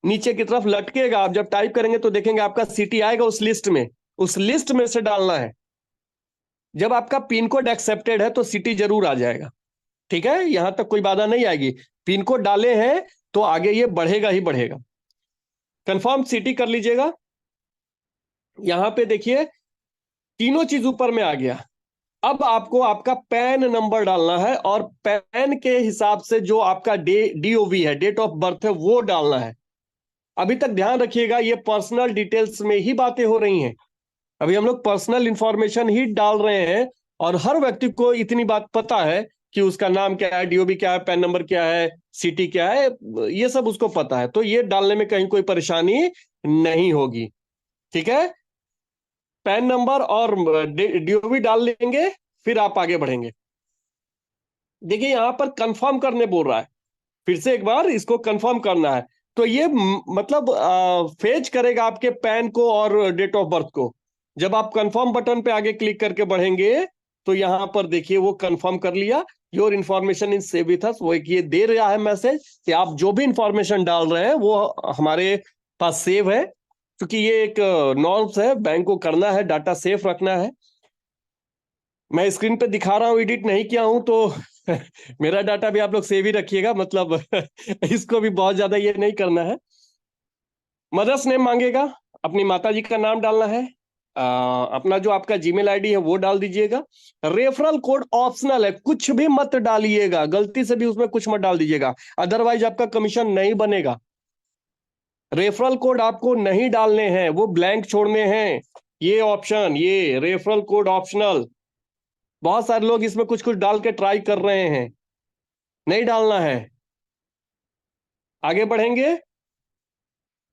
नीचे की तरफ लटकेगा। आप जब टाइप करेंगे तो देखेंगे आपका सीटी आएगा उस लिस्ट में, उस लिस्ट में से डालना है। जब आपका पिन कोड एक्सेप्टेड है तो सीटी जरूर आ जाएगा, ठीक है, यहां तक कोई बाधा नहीं आएगी। पिन कोड डाले हैं तो आगे ये बढ़ेगा ही बढ़ेगा। कंफर्म सीटी कर लीजिएगा। यहां पे देखिए तीनों चीज ऊपर में आ गया। अब आपको आपका पैन नंबर डालना है और पैन के हिसाब से जो आपका डीओवी है, डेट ऑफ बर्थ है, वो डालना है। अभी तक ध्यान रखिएगा ये पर्सनल डिटेल्स में ही बातें हो रही हैं। अभी हम लोग पर्सनल इंफॉर्मेशन ही डाल रहे हैं और हर व्यक्ति को इतनी बात पता है कि उसका नाम क्या है, डीओबी क्या है, पैन नंबर क्या है, सिटी क्या है, ये सब उसको पता है। तो ये डालने में कहीं कोई परेशानी नहीं होगी, ठीक है। पैन नंबर और डीओबी डाल लेंगे, फिर आप आगे बढ़ेंगे। देखिए यहां पर कंफर्म करने बोल रहा है, फिर से एक बार इसको कंफर्म करना है। तो ये मतलब फेच करेगा आपके पैन को और डेट ऑफ बर्थ को। जब आप कंफर्म बटन पे आगे क्लिक करके बढ़ेंगे तो यहां पर देखिए वो कंफर्म कर लिया, your information in save with us. वो एक ये दे रहा है मैसेज कि आप जो भी इंफॉर्मेशन डाल रहे हैं वो हमारे पास सेव है, क्योंकि ये एक नॉर्म्स है, बैंक को करना है, डाटा सेफ रखना है। मैं स्क्रीन पे दिखा रहा हूं, एडिट नहीं किया हूं, तो मेरा डाटा भी आप लोग सेव ही रखिएगा, मतलब इसको भी बहुत ज्यादा ये नहीं करना है। मदर्स नेम मांगेगा, अपनी माता जी का नाम डालना है। अपना जो आपका जीमेल आईडी है वो डाल दीजिएगा। रेफरल कोड ऑप्शनल है, कुछ भी मत डालिएगा, गलती से भी उसमें कुछ मत डाल दीजिएगा, अदरवाइज आपका कमीशन नहीं बनेगा। रेफरल कोड आपको नहीं डालने हैं, वो ब्लैंक छोड़ने हैं। ये ऑप्शन, ये रेफरल कोड ऑप्शनल, बहुत सारे लोग इसमें कुछ कुछ डाल के ट्राई कर रहे हैं, नहीं डालना है। आगे बढ़ेंगे,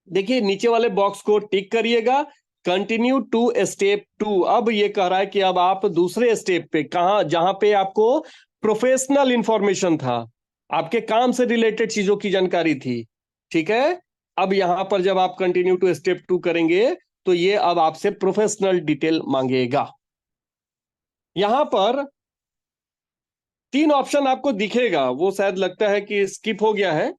देखिए नीचे वाले बॉक्स को टिक करिएगा, कंटिन्यू टू स्टेप 2। अब ये कह रहा है कि अब आप दूसरे स्टेप पे, कहां, जहां पे आपको प्रोफेशनल इंफॉर्मेशन था, आपके काम से रिलेटेड चीजों की जानकारी थी, ठीक है। अब यहां पर जब आप कंटिन्यू टू स्टेप 2 करेंगे तो ये अब आपसे प्रोफेशनल डिटेल मांगेगा। यहां पर 3 ऑप्शन आपको दिखेगा, वो शायद लगता है कि स्किप हो गया है।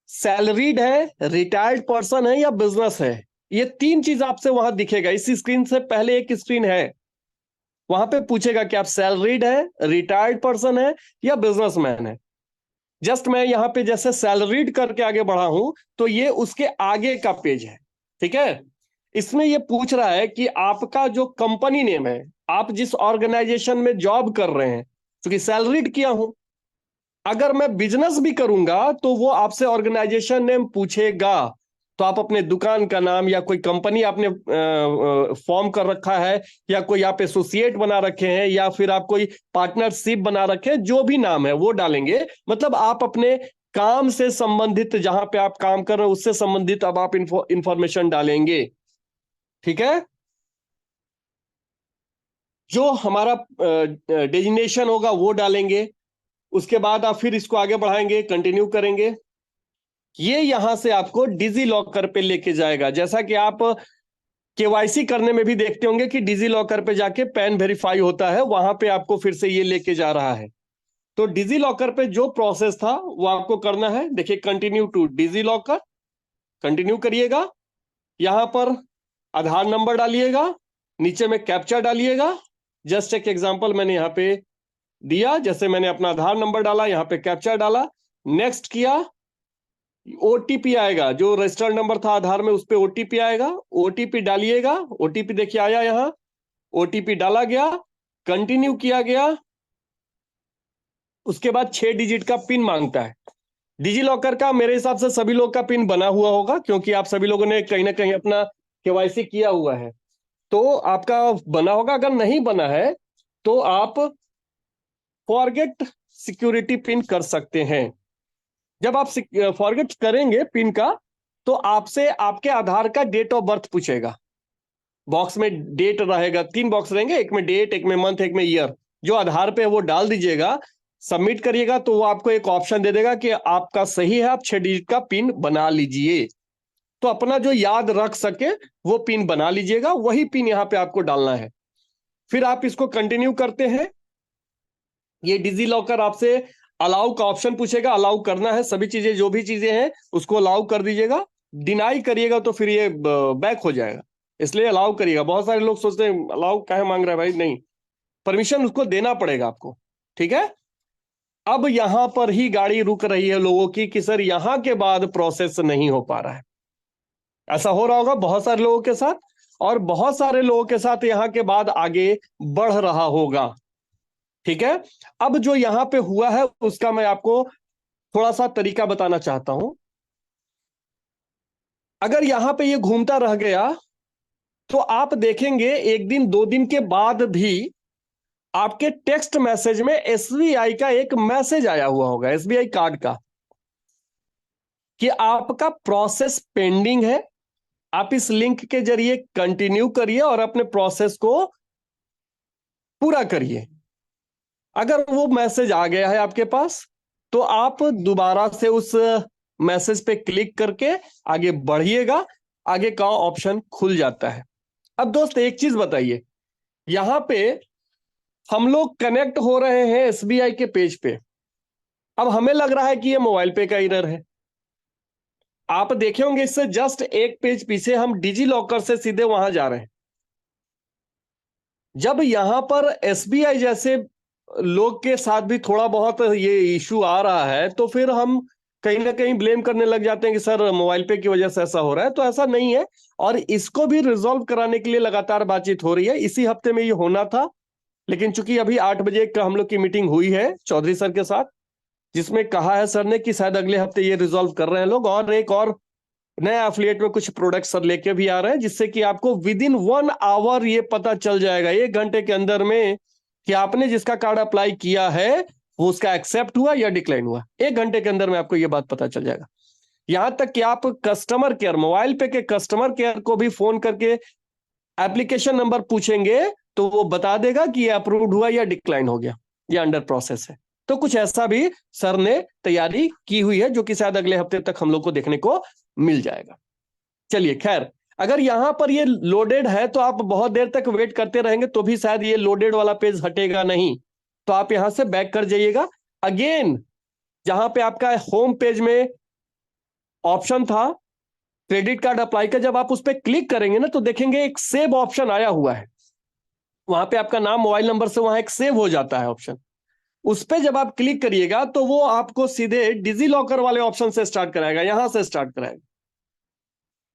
सैलरीड है, रिटायर्ड पर्सन है या बिजनेस है, ये 3 चीज आपसे वहां दिखेगा। इस स्क्रीन से पहले एक स्क्रीन है, वहां पे पूछेगा कि आप सैलरीड है, रिटायर्ड पर्सन है या बिजनेसमैन है। जस्ट मैं यहां पे जैसे सैलरीड करके आगे बढ़ा हूं तो ये उसके आगे का पेज है, ठीक है। इसमें ये पूछ रहा है कि आपका जो कंपनी नेम है, आप जिस ऑर्गेनाइजेशन में जॉब कर रहे हैं, क्योंकि सैलरीड किया हूं, अगर मैं बिजनेस भी करूंगा तो वो आपसे ऑर्गेनाइजेशन नेम पूछेगा। तो आप अपने दुकान का नाम या कोई कंपनी आपने फॉर्म कर रखा है, या कोई आप एसोसिएट बना रखे हैं, या फिर आप कोई पार्टनरशिप बना रखे हैं, जो भी नाम है वो डालेंगे। मतलब आप अपने काम से संबंधित, जहां पे आप काम कर रहे हैं उससे संबंधित अब आप इंफॉर्मेशन डालेंगे, ठीक है। जो हमारा डेजिग्नेशन होगा वो डालेंगे। उसके बाद आप फिर इसको आगे बढ़ाएंगे, कंटिन्यू करेंगे। ये यहां से आपको डिजी लॉकर पे लेके जाएगा। जैसा कि आप केवाईसी करने में भी देखते होंगे कि डिजी लॉकर पे जाके पैन वेरीफाई होता है, वहां पे आपको फिर से ये लेके जा रहा है। तो डिजी लॉकर पे जो प्रोसेस था वो आपको करना है। देखिए continue to DigiLocker, continue करिएगा। यहां पर आधार नंबर डालिएगा, नीचे में कैप्चा डालिएगा। जस्ट एक एग्जांपल मैंने यहां पे दिया, जैसे मैंने अपना आधार नंबर डाला, यहां पे कैप्चा डाला, नेक्स्ट किया, ओटीपी आएगा, जो रजिस्टर्ड नंबर था आधार में उस पे ओटीपी आएगा, ओटीपी डालिएगा। ओटीपी देखिए आया, यहां ओटीपी डाला गया, कंटिन्यू किया गया। उसके बाद 6 डिजिट का पिन मांगता है। डिजी लॉकर का मेरे हिसाब से सभी लोग का पिन बना हुआ होगा, क्योंकि आप सभी लोगों ने कहीं ना कहीं अपना केवाईसी किया हुआ है तो आपका बना होगा, अगर नहीं बना है तो आप फॉरगेट सिक्योरिटी पिन कर सकते हैं। जब आप फॉरगेट करेंगे पिन का तो आपसे आपके आधार का डेट ऑफ बर्थ पूछेगा। बॉक्स में डेट रहेगा, 3 बॉक्स रहेंगे, एक में डेट, एक में मंथ, एक में ईयर। जो आधार पे है वो डाल दीजिएगा, सबमिट करिएगा तो वो आपको एक ऑप्शन दे देगा कि आपका सही है, आप 6 डिजिट का पिन बना लीजिए। तो अपना जो याद रख सके वो पिन बना लीजिएगा, वही पिन यहां पे आपको डालना है। फिर आप इसको कंटिन्यू करते हैं। ये डिजी लॉकर आपसे अलाउ का ऑप्शन पूछेगा, अलाउ करना है सभी चीजें, जो भी चीजें हैं उसको अलाउ कर दीजिएगा। डिनाई करिएगा तो फिर ये बैक हो जाएगा, इसलिए अलाउ करिएगा। बहुत सारे लोग सोचते हैं अलाउ काहे मांग रहा है भाई, नहीं, परमिशन उसको देना पड़ेगा आपको, ठीक है। अब यहां पर ही गाड़ी रुक रही है लोगों की कि सर यहां के बाद प्रोसेस नहीं हो पा रहा है। ऐसा हो रहा होगा बहुत सारे लोगों के साथ, और बहुत सारे लोगों के साथ यहां के बाद आगे बढ़ रहा होगा, ठीक है। अब जो यहां पे हुआ है उसका मैं आपको थोड़ा सा तरीका बताना चाहता हूं। अगर यहां पे ये घूमता रह गया तो आप देखेंगे 1 दिन 2 दिन के बाद भी आपके टेक्स्ट मैसेज में एसबीआई का एक मैसेज आया हुआ होगा, एसबीआई कार्ड का, कि आपका प्रोसेस पेंडिंग है, आप इस लिंक के जरिए कंटिन्यू करिए और अपने प्रोसेस को पूरा करिए। अगर वो मैसेज आ गया है आपके पास तो आप दोबारा से उस मैसेज पे क्लिक करके आगे बढ़िएगा, आगे का ऑप्शन खुल जाता है। अब दोस्त एक चीज बताइए, यहां पे हम लोग कनेक्ट हो रहे हैं एसबीआई के पेज पे। अब हमें लग रहा है कि ये मोबाइल पे का एरर है। आप देखे होंगे इससे जस्ट एक पेज पीछे हम डिजी लॉकर से सीधे वहां जा रहे हैं। जब यहां पर एसबीआई जैसे लोग के साथ भी थोड़ा बहुत ये इशू आ रहा है तो फिर हम कहीं ना कहीं ब्लेम करने लग जाते हैं कि सर मोबाइल पे की वजह से ऐसा हो रहा है, तो ऐसा नहीं है। और इसको भी रिजॉल्व कराने के लिए लगातार बातचीत हो रही है। इसी हफ्ते में ये होना था, लेकिन चूंकि अभी 8 बजे का हम लोग की मीटिंग हुई है चौधरी सर के साथ, जिसमें कहा है सर ने कि शायद अगले हफ्ते ये रिजॉल्व कर रहे हैं लोग, और एक और नया एफिलिएट में कुछ प्रोडक्ट सर लेके भी आ रहे हैं, जिससे कि आपको विद इन 1 आवर ये पता चल जाएगा, 1 घंटे के अंदर में, कि आपने जिसका कार्ड अप्लाई किया है वो उसका एक्सेप्ट हुआ या डिक्लाइन हुआ। 1 घंटे के अंदर में आपको ये बात पता चल जाएगा। यहां तक कि आप कस्टमर केयर, मोबाइल पे के कस्टमर केयर को भी फोन करके एप्लीकेशन नंबर पूछेंगे तो वो बता देगा कि ये अप्रूव्ड हुआ या डिक्लाइन हो गया या अंडर प्रोसेस है। तो कुछ ऐसा भी सर ने तैयारी की हुई है जो कि शायद अगले हफ्ते तक हम लोग को देखने को मिल जाएगा। चलिए खैर, अगर यहां पर ये लोडेड है तो आप बहुत देर तक वेट करते रहेंगे तो भी शायद ये लोडेड वाला पेज हटेगा नहीं, तो आप यहां से बैक कर जाइएगा। अगेन जहां पे आपका होम पेज में ऑप्शन था क्रेडिट कार्ड अप्लाई का, जब आप उस पर क्लिक करेंगे ना तो देखेंगे एक सेव ऑप्शन आया हुआ है। वहां पे आपका नाम मोबाइल नंबर से वहां एक सेव हो जाता है ऑप्शन। उस पर जब आप क्लिक करिएगा तो वो आपको सीधे डिजी लॉकर वाले ऑप्शन से स्टार्ट कराएगा, यहां से स्टार्ट कराएगा,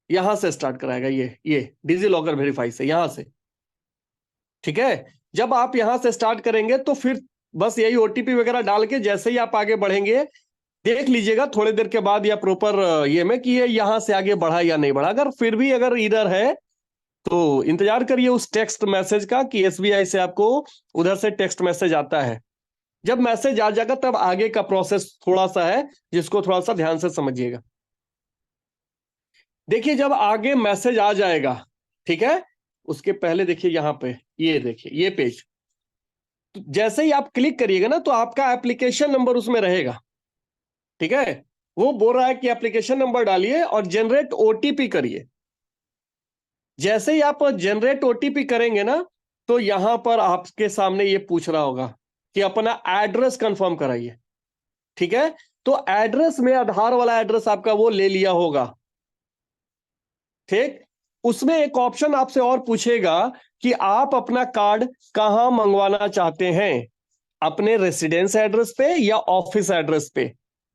यहां से स्टार्ट कराएगा, ये डिजी लॉकर वेरीफाई से, यहां से, ठीक है। जब आप यहां से स्टार्ट करेंगे तो फिर बस यही ओटीपी वगैरह डाल के जैसे ही आप आगे बढ़ेंगे देख लीजिएगा थोड़ी देर के बाद या प्रॉपर ये में कि ये यहां से आगे बढ़ा या नहीं बढ़ा। अगर फिर भी अगर इधर है तो इंतजार करिए उस टेक्स्ट मैसेज का कि एसबीआई से आपको उधर से टेक्स्ट मैसेज आता है। जब मैसेज आ जाएगा तब आगे का प्रोसेस थोड़ा सा है जिसको थोड़ा सा ध्यान से समझिएगा। देखिए जब आगे मैसेज आ जाएगा, ठीक है, उसके पहले देखिए यहां पे, ये देखिए ये पेज, तो जैसे ही आप क्लिक करिएगा ना तो आपका एप्लीकेशन नंबर उसमें रहेगा, ठीक है। वो बोल रहा है कि एप्लीकेशन नंबर डालिए और जनरेट ओटीपी करिए। जैसे ही आप जनरेट ओटीपी करेंगे ना तो यहां पर आपके सामने ये पूछ रहा होगा कि अपना एड्रेस कंफर्म कराइए, ठीक है। तो एड्रेस में आधार वाला एड्रेस आपका वो ले लिया होगा, ठीक। उसमें एक ऑप्शन आपसे और पूछेगा कि आप अपना कार्ड कहां मंगवाना चाहते हैं, अपने रेसिडेंस एड्रेस पे या ऑफिस एड्रेस पे।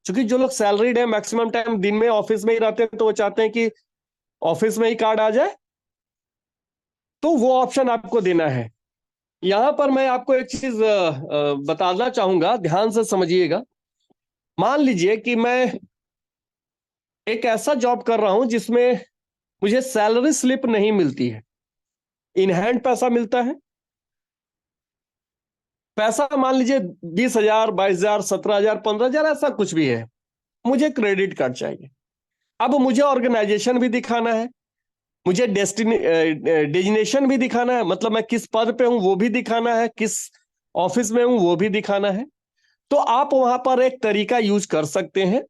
क्योंकि जो लोग सैलरीड है मैक्सिमम टाइम दिन में ऑफिस में ही रहते हैं तो वो चाहते हैं कि ऑफिस में ही कार्ड आ जाए, तो वो ऑप्शन आपको देना है। यहां पर मैं आपको एक चीज बताना चाहूंगा, ध्यान से समझिएगा। मान लीजिए कि मैं एक ऐसा जॉब कर रहा हूं जिसमें मुझे सैलरी स्लिप नहीं मिलती है, इन हैंड पैसा मिलता है। पैसा मान लीजिए 20,000, 22,000, 17,000, 15,000, ऐसा कुछ भी है। मुझे क्रेडिट कार्ड चाहिए। अब मुझे ऑर्गेनाइजेशन भी दिखाना है, मुझे डेजिग्नेशन भी दिखाना है, मतलब मैं किस पद पे हूं वो भी दिखाना है, किस ऑफिस में हूं वो भी दिखाना है। तो आप वहां पर एक तरीका यूज कर सकते हैं।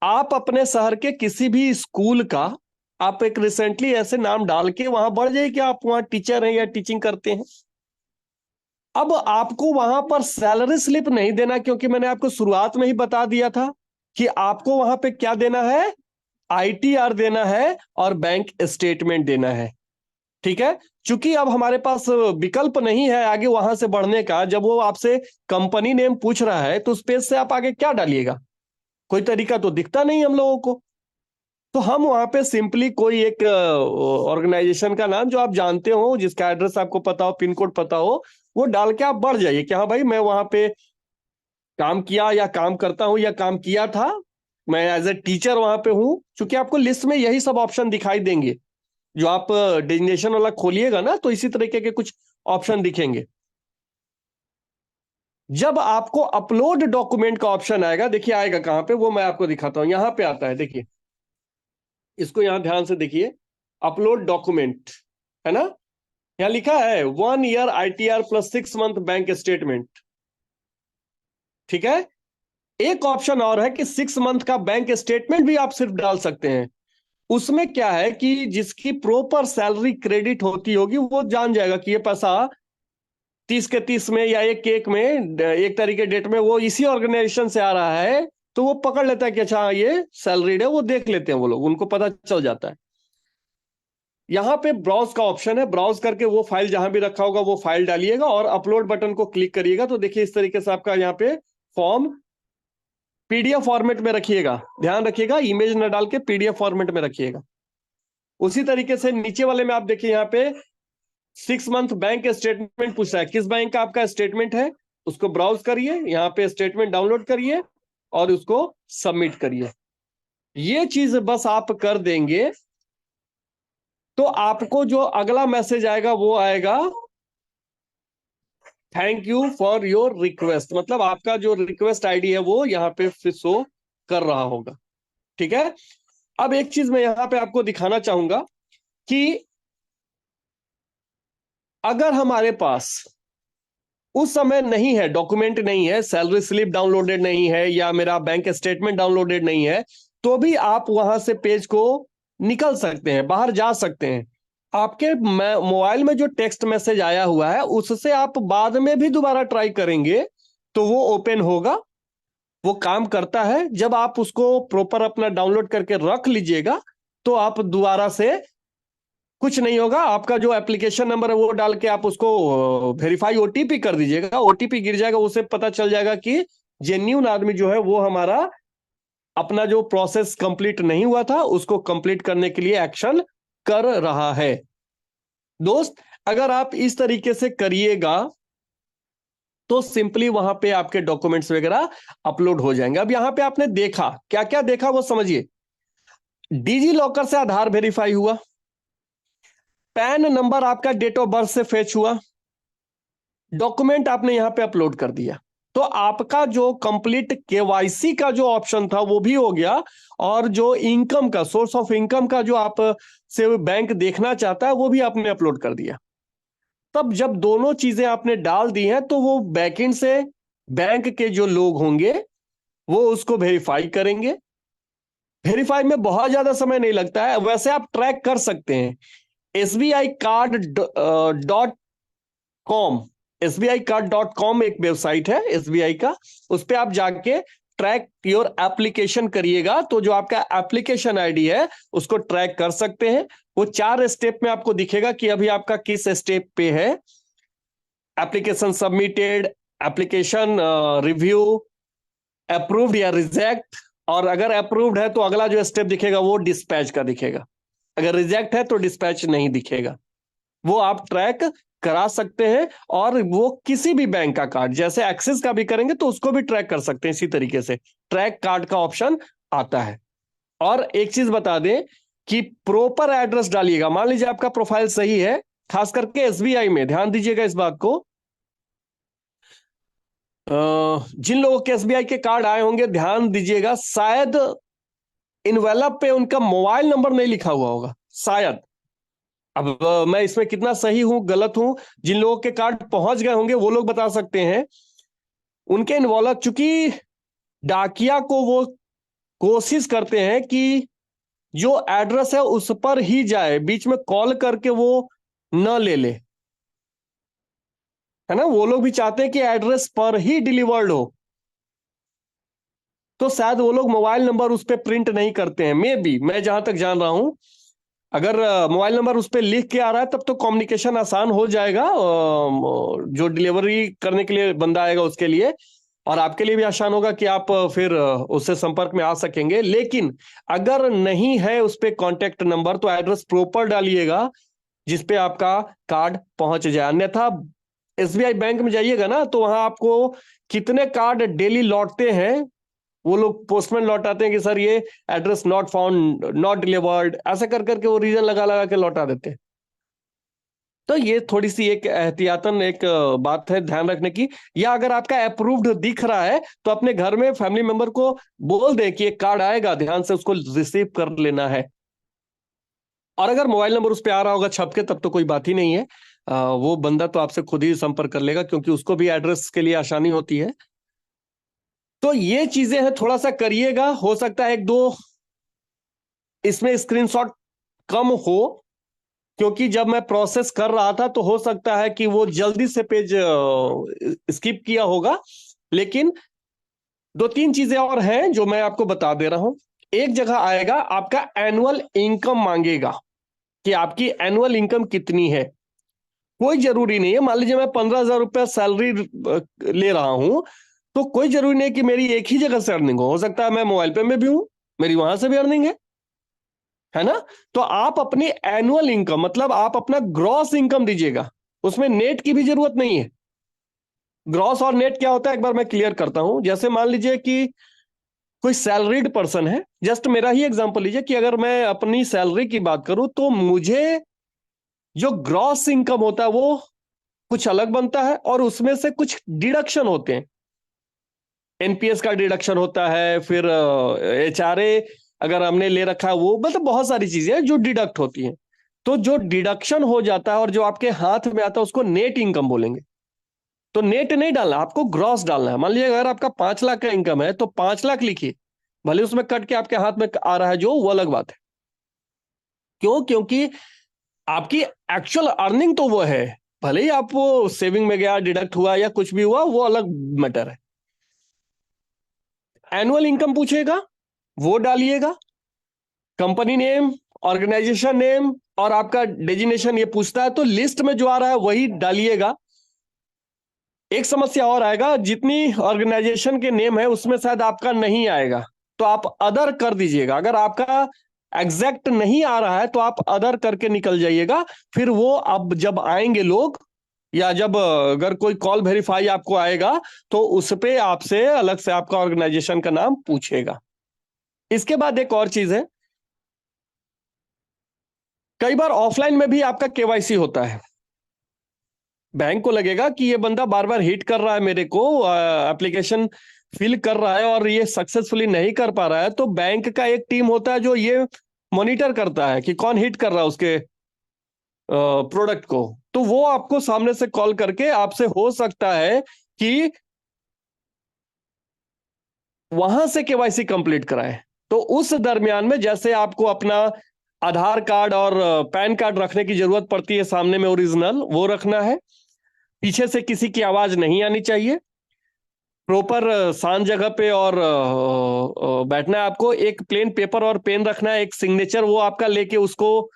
आप अपने शहर के किसी भी स्कूल का आप एक रिसेंटली ऐसे नाम डाल के वहां बढ़ जाइए कि आप वहां टीचर हैं या टीचिंग करते हैं। अब आपको वहां पर सैलरी स्लिप नहीं देना, क्योंकि मैंने आपको शुरुआत में ही बता दिया था कि आपको वहां पे क्या देना है, आईटीआर देना है और बैंक स्टेटमेंट देना है। ठीक है। चूंकि अब हमारे पास विकल्प नहीं है आगे वहां से बढ़ने का, जब वो आपसे कंपनी नेम पूछ रहा है तो उस पेज से आप आगे क्या डालिएगा, कोई तरीका तो दिखता नहीं हम लोगों को। तो हम वहां पे सिंपली कोई एक ऑर्गेनाइजेशन का नाम जो आप जानते हो, जिसका एड्रेस आपको पता हो, पिन कोड पता हो, वो डाल के आप बढ़ जाइए कि हाँ भाई मैं वहां पे काम किया या काम करता हूं या काम किया था, मैं एज ए टीचर वहां पे हूं। क्योंकि आपको लिस्ट में यही सब ऑप्शन दिखाई देंगे, जो आप डेजिग्नेशन वाला खोलिएगा ना तो इसी तरीके के कुछ ऑप्शन दिखेंगे। जब आपको अपलोड डॉक्यूमेंट का ऑप्शन आएगा, देखिए आएगा कहां पे, वो मैं आपको दिखाता हूं। यहां पे आता है, देखिए इसको यहां ध्यान से देखिए, अपलोड डॉक्यूमेंट है ना। यहां लिखा है 1 year ITR plus 6 month bank statement. ठीक है। एक ऑप्शन और है कि 6 मंथ का बैंक स्टेटमेंट भी आप सिर्फ डाल सकते हैं। उसमें क्या है कि जिसकी प्रॉपर सैलरी क्रेडिट होती होगी वो जान जाएगा कि ये पैसा 30 के 30 में या 1 के 1 में, 1 तारीख के डेट में वो इसी ऑर्गेनाइजेशन से आ रहा है। तो वो पकड़ लेता है कि अच्छा ये सैलरीड है, वो देख लेते हैं वो लोग, उनको पता चल जाता है। यहां पे ब्राउज का ऑप्शन है, ब्राउज करके वो फाइल जहां भी रखा होगा वो फाइल डालिएगा और अपलोड बटन को क्लिक करिएगा। तो देखिए इस तरीके से आपका यहाँ पे फॉर्म पीडीएफ फॉर्मेट में रखिएगा, ध्यान रखिएगा इमेज न डाल के पीडीएफ फॉर्मेट में रखिएगा। उसी तरीके से नीचे वाले में आप देखिए यहाँ पे 6 मंथ बैंक स्टेटमेंट पूछ रहा है, किस बैंक का आपका स्टेटमेंट है, उसको ब्राउज करिए, यहाँ पे स्टेटमेंट डाउनलोड करिए और उसको सबमिट करिए। ये चीज बस आप कर देंगे तो आपको जो अगला मैसेज आएगा वो आएगा thank you for your request, मतलब आपका जो रिक्वेस्ट आईडी है वो यहाँ पे फिर शो कर रहा होगा। ठीक है। अब एक चीज मैं यहां पे आपको दिखाना चाहूंगा कि अगर हमारे पास उस समय नहीं है, डॉक्यूमेंट नहीं है, सैलरी स्लिप डाउनलोडेड नहीं है या मेरा बैंक स्टेटमेंट डाउनलोडेड नहीं है, तो भी आप वहां से पेज को निकल सकते हैं, बाहर जा सकते हैं। आपके मोबाइल में जो टेक्स्ट मैसेज आया हुआ है उससे आप बाद में भी दोबारा ट्राई करेंगे तो वो ओपन होगा, वो काम करता है। जब आप उसको प्रॉपर अपना डाउनलोड करके रख लीजिएगा तो आप दोबारा से कुछ नहीं होगा। आपका जो एप्लीकेशन नंबर है वो डाल के आप उसको वेरीफाई ओटीपी कर दीजिएगा, ओटीपी गिर जाएगा, उसे पता चल जाएगा कि जेन्युइन आदमी जो है वो हमारा अपना जो प्रोसेस कंप्लीट नहीं हुआ था उसको कंप्लीट करने के लिए एक्शन कर रहा है। दोस्त, अगर आप इस तरीके से करिएगा तो सिंपली वहां पे आपके डॉक्यूमेंट्स वगैरह अपलोड हो जाएंगे। अब यहां पे आपने देखा, क्या क्या देखा वो समझिए। डिजी लॉकर से आधार वेरीफाई हुआ, पैन नंबर आपका डेट ऑफ बर्थ से फेच हुआ, डॉक्यूमेंट आपने यहां पे अपलोड कर दिया, तो आपका जो कंप्लीट केवाईसी का जो ऑप्शन था वो भी हो गया। और जो इनकम का सोर्स ऑफ इनकम का जो आप से बैंक देखना चाहता है वो भी आपने अपलोड कर दिया। तब जब दोनों चीजें आपने डाल दी हैं तो वो बैकएंड से बैंक के जो लोग होंगे वो उसको वेरीफाई करेंगे। वेरीफाई में बहुत ज्यादा समय नहीं लगता है, वैसे आप ट्रैक कर सकते हैं। SBIcard.com, SBIcard.com एक वेबसाइट है SBI का, उस पर आप जाके ट्रैक योर एप्लीकेशन करिएगा तो जो आपका एप्लीकेशन आईडी है उसको ट्रैक कर सकते हैं। वो 4 स्टेप में आपको दिखेगा कि अभी आपका किस स्टेप पे है, application submitted, application review, approved या रिजेक्ट। और अगर अप्रूव्ड है तो अगला जो स्टेप दिखेगा वो डिस्पैच का दिखेगा, अगर रिजेक्ट है तो डिस्पैच नहीं दिखेगा। वो आप ट्रैक करा सकते हैं। और वो किसी भी बैंक का कार्ड, जैसे एक्सिस का भी करेंगे तो उसको भी ट्रैक कर सकते हैं, इसी तरीके से ट्रैक कार्ड का ऑप्शन आता है। और एक चीज बता दें, कि प्रॉपर एड्रेस डालिएगा। मान लीजिए आपका प्रोफाइल सही है, खास करके एसबीआई में ध्यान दीजिएगा इस बात को। जिन लोगों के एसबीआई के कार्ड आए होंगे ध्यान दीजिएगा, शायद इनवेलप पे उनका मोबाइल नंबर नहीं लिखा हुआ होगा शायद। अब मैं इसमें कितना सही हूं गलत हूं, जिन लोगों के कार्ड पहुंच गए होंगे वो लोग बता सकते हैं। उनके इन्वॉल्व, चूंकि डाकिया को वो कोशिश करते हैं कि जो एड्रेस है उस पर ही जाए, बीच में कॉल करके वो न ले ले, है ना। वो लोग भी चाहते हैं कि एड्रेस पर ही डिलीवर्ड हो, तो शायद वो लोग मोबाइल नंबर उस पर प्रिंट नहीं करते हैं। मे बी, मैं जहां तक जान रहा हूं, अगर मोबाइल नंबर उस पर लिख के आ रहा है तब तो कम्युनिकेशन आसान हो जाएगा, जो डिलीवरी करने के लिए बंदा आएगा उसके लिए, और आपके लिए भी आसान होगा कि आप फिर उससे संपर्क में आ सकेंगे। लेकिन अगर नहीं है उस पर कॉन्टेक्ट नंबर, तो एड्रेस प्रॉपर डालिएगा जिसपे आपका कार्ड पहुंच जाए। अन्यथा एसबीआई बैंक में जाइएगा ना, तो वहां आपको कितने कार्ड डेली लौटते हैं, वो लोग पोस्टमैन लौटाते हैं कि सर ये address not found, not delivered, ऐसा कर करके वो रीजन लगा लगा के लौटा देते हैं। तो ये थोड़ी सी एक एहतियातन एक बात है ध्यान रखने की। या अगर आपका अप्रूव्ड दिख रहा है तो अपने घर में फैमिली मेंबर को बोल दें कि एक कार्ड आएगा, ध्यान से उसको रिसीव कर लेना है। और अगर मोबाइल नंबर उस पर आ रहा होगा छप के, तब तो कोई बात ही नहीं है। वो बंदा तो आपसे खुद ही संपर्क कर लेगा, क्योंकि उसको भी एड्रेस के लिए आसानी होती है। तो ये चीजें हैं, थोड़ा सा करिएगा। हो सकता है एक दो इसमें स्क्रीनशॉट कम हो, क्योंकि जब मैं प्रोसेस कर रहा था तो हो सकता है कि वो जल्दी से पेज स्किप किया होगा। लेकिन दो तीन चीजें और हैं जो मैं आपको बता दे रहा हूं। एक जगह आएगा आपका एनुअल इनकम मांगेगा, कि आपकी एनुअल इनकम कितनी है। कोई जरूरी नहीं है, मान लीजिए मैं 15,000 रुपया सैलरी ले रहा हूं, तो कोई जरूरी नहीं कि मेरी एक ही जगह से अर्निंग हो सकता है मैं मोबाइल पे में भी हूं, मेरी वहां से भी अर्निंग है ना। तो आप अपनी एनुअल इनकम, मतलब आप अपना ग्रॉस इनकम दीजिएगा, उसमें नेट की भी जरूरत नहीं है। ग्रॉस और नेट क्या होता है एक बार मैं क्लियर करता हूं। जैसे मान लीजिए कि कोई सैलरीड पर्सन है, जस्ट मेरा ही एग्जांपल लीजिए, कि अगर मैं अपनी सैलरी की बात करूं तो मुझे जो ग्रॉस इनकम होता है वो कुछ अलग बनता है, और उसमें से कुछ डिडक्शन होते हैं। एनपीएस का डिडक्शन होता है, फिर एचआरए अगर हमने ले रखा है वो, मतलब बहुत सारी चीजें जो डिडक्ट होती हैं। तो जो डिडक्शन हो जाता है और जो आपके हाथ में आता है उसको नेट इनकम बोलेंगे। तो नेट नहीं डालना, आपको ग्रॉस डालना है। मान लीजिए अगर आपका 5 लाख का इनकम है तो 5 लाख लिखिए, भले उसमें कट के आपके हाथ में आ रहा है जो, वो अलग बात है। क्यों? क्योंकि आपकी एक्चुअल अर्निंग तो वो है, भले ही आप वो सेविंग में गया, डिडक्ट हुआ या कुछ भी हुआ, वो अलग मैटर है। एनुअल इनकम पूछेगा, वो डालिएगा। कंपनी नेम, ऑर्गेनाइजेशन नेम और आपका डेजिग्नेशन ये पूछता है, तो लिस्ट में जो आ रहा है वही डालिएगा। एक समस्या और आएगा, जितनी ऑर्गेनाइजेशन के नेम है उसमें शायद आपका नहीं आएगा, तो आप अदर कर दीजिएगा। अगर आपका एग्जैक्ट नहीं आ रहा है तो आप अदर करके निकल जाइएगा। फिर वो अब जब आएंगे लोग, या जब अगर कोई कॉल वेरीफाई आपको आएगा, तो उस पे आपसे अलग से आपका ऑर्गेनाइजेशन का नाम पूछेगा। इसके बाद एक और चीज है, कई बार ऑफलाइन में भी आपका केवाईसी होता है। बैंक को लगेगा कि ये बंदा बार बार हिट कर रहा है मेरे को, एप्लीकेशन फिल कर रहा है और ये सक्सेसफुली नहीं कर पा रहा है, तो बैंक का एक टीम होता है जो ये मॉनिटर करता है कि कौन हिट कर रहा है उसके प्रोडक्ट को। तो वो आपको सामने से कॉल करके आपसे हो सकता है कि वहां से केवाईसी कंप्लीट कराए। तो उस दरमियान में जैसे आपको अपना आधार कार्ड और पैन कार्ड रखने की जरूरत पड़ती है सामने में ओरिजिनल, वो रखना है। पीछे से किसी की आवाज नहीं आनी चाहिए। प्रॉपर शांत जगह पे और बैठना है आपको। एक प्लेन पेपर और पेन रखना है, एक सिग्नेचर वो आपका लेके उसको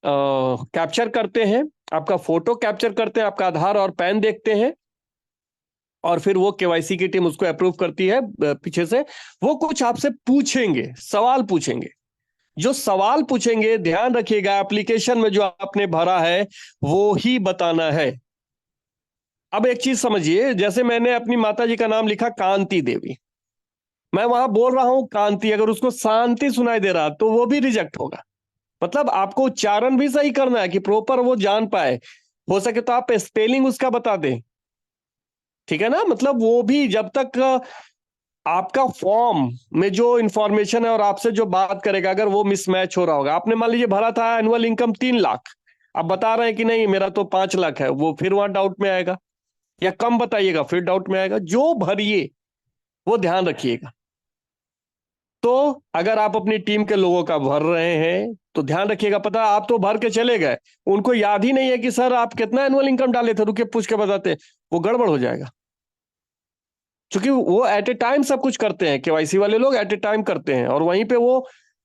कैप्चर करते हैं, आपका फोटो कैप्चर करते हैं, आपका आधार और पैन देखते हैं, और फिर वो केवाईसी की टीम उसको अप्रूव करती है पीछे से। वो कुछ आपसे पूछेंगे, सवाल पूछेंगे। जो सवाल पूछेंगे ध्यान रखिएगा, एप्लीकेशन में जो आपने भरा है वो ही बताना है। अब एक चीज समझिए, जैसे मैंने अपनी माता जी का नाम लिखा कांति देवी, मैं वहां बोल रहा हूं कांति, अगर उसको शांति सुनाई दे रहा तो वो भी रिजेक्ट होगा। मतलब आपको उच्चारण भी सही करना है कि प्रॉपर वो जान पाए, हो सके तो आप स्पेलिंग उसका बता दें, ठीक है ना। मतलब वो भी जब तक आपका फॉर्म में जो इंफॉर्मेशन है और आपसे जो बात करेगा, अगर वो मिसमैच हो रहा होगा, आपने मान लीजिए भरा था एनुअल इनकम 3 लाख, अब बता रहे हैं कि नहीं मेरा तो 5 लाख है, वो फिर वहां डाउट में आएगा, या कम बताइएगा फिर डाउट में आएगा। जो भरिए वो ध्यान रखिएगा। तो अगर आप अपनी टीम के लोगों का भर रहे हैं तो ध्यान रखिएगा, पता आप तो भर के चले गए, उनको याद ही नहीं है कि सर आप कितना एनुअल इनकम डाले थे, रुके पूछ के बताते, वो गड़बड़ हो जाएगा। क्योंकि वो एट ए टाइम सब कुछ करते हैं, केवाईसी वाले लोग एट ए टाइम करते हैं, और वहीं पे वो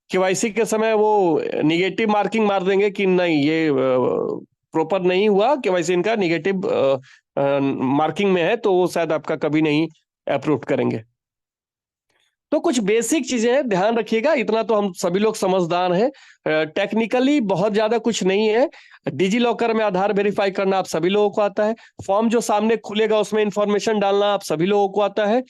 केवाईसी के समय वो निगेटिव मार्किंग मार देंगे कि नहीं ये प्रॉपर नहीं हुआ, केवाईसी इनका निगेटिव मार्किंग में है, तो वो शायद आपका कभी नहीं अप्रूव करेंगे। तो कुछ बेसिक चीजें हैं, ध्यान रखिएगा, इतना तो हम सभी लोग समझदार हैं। टेक्निकली बहुत ज्यादा कुछ नहीं है। डिजी लॉकर में आधार वेरीफाई करना आप सभी लोगों को आता है। फॉर्म जो सामने खुलेगा उसमें इंफॉर्मेशन डालना आप सभी लोगों को आता है।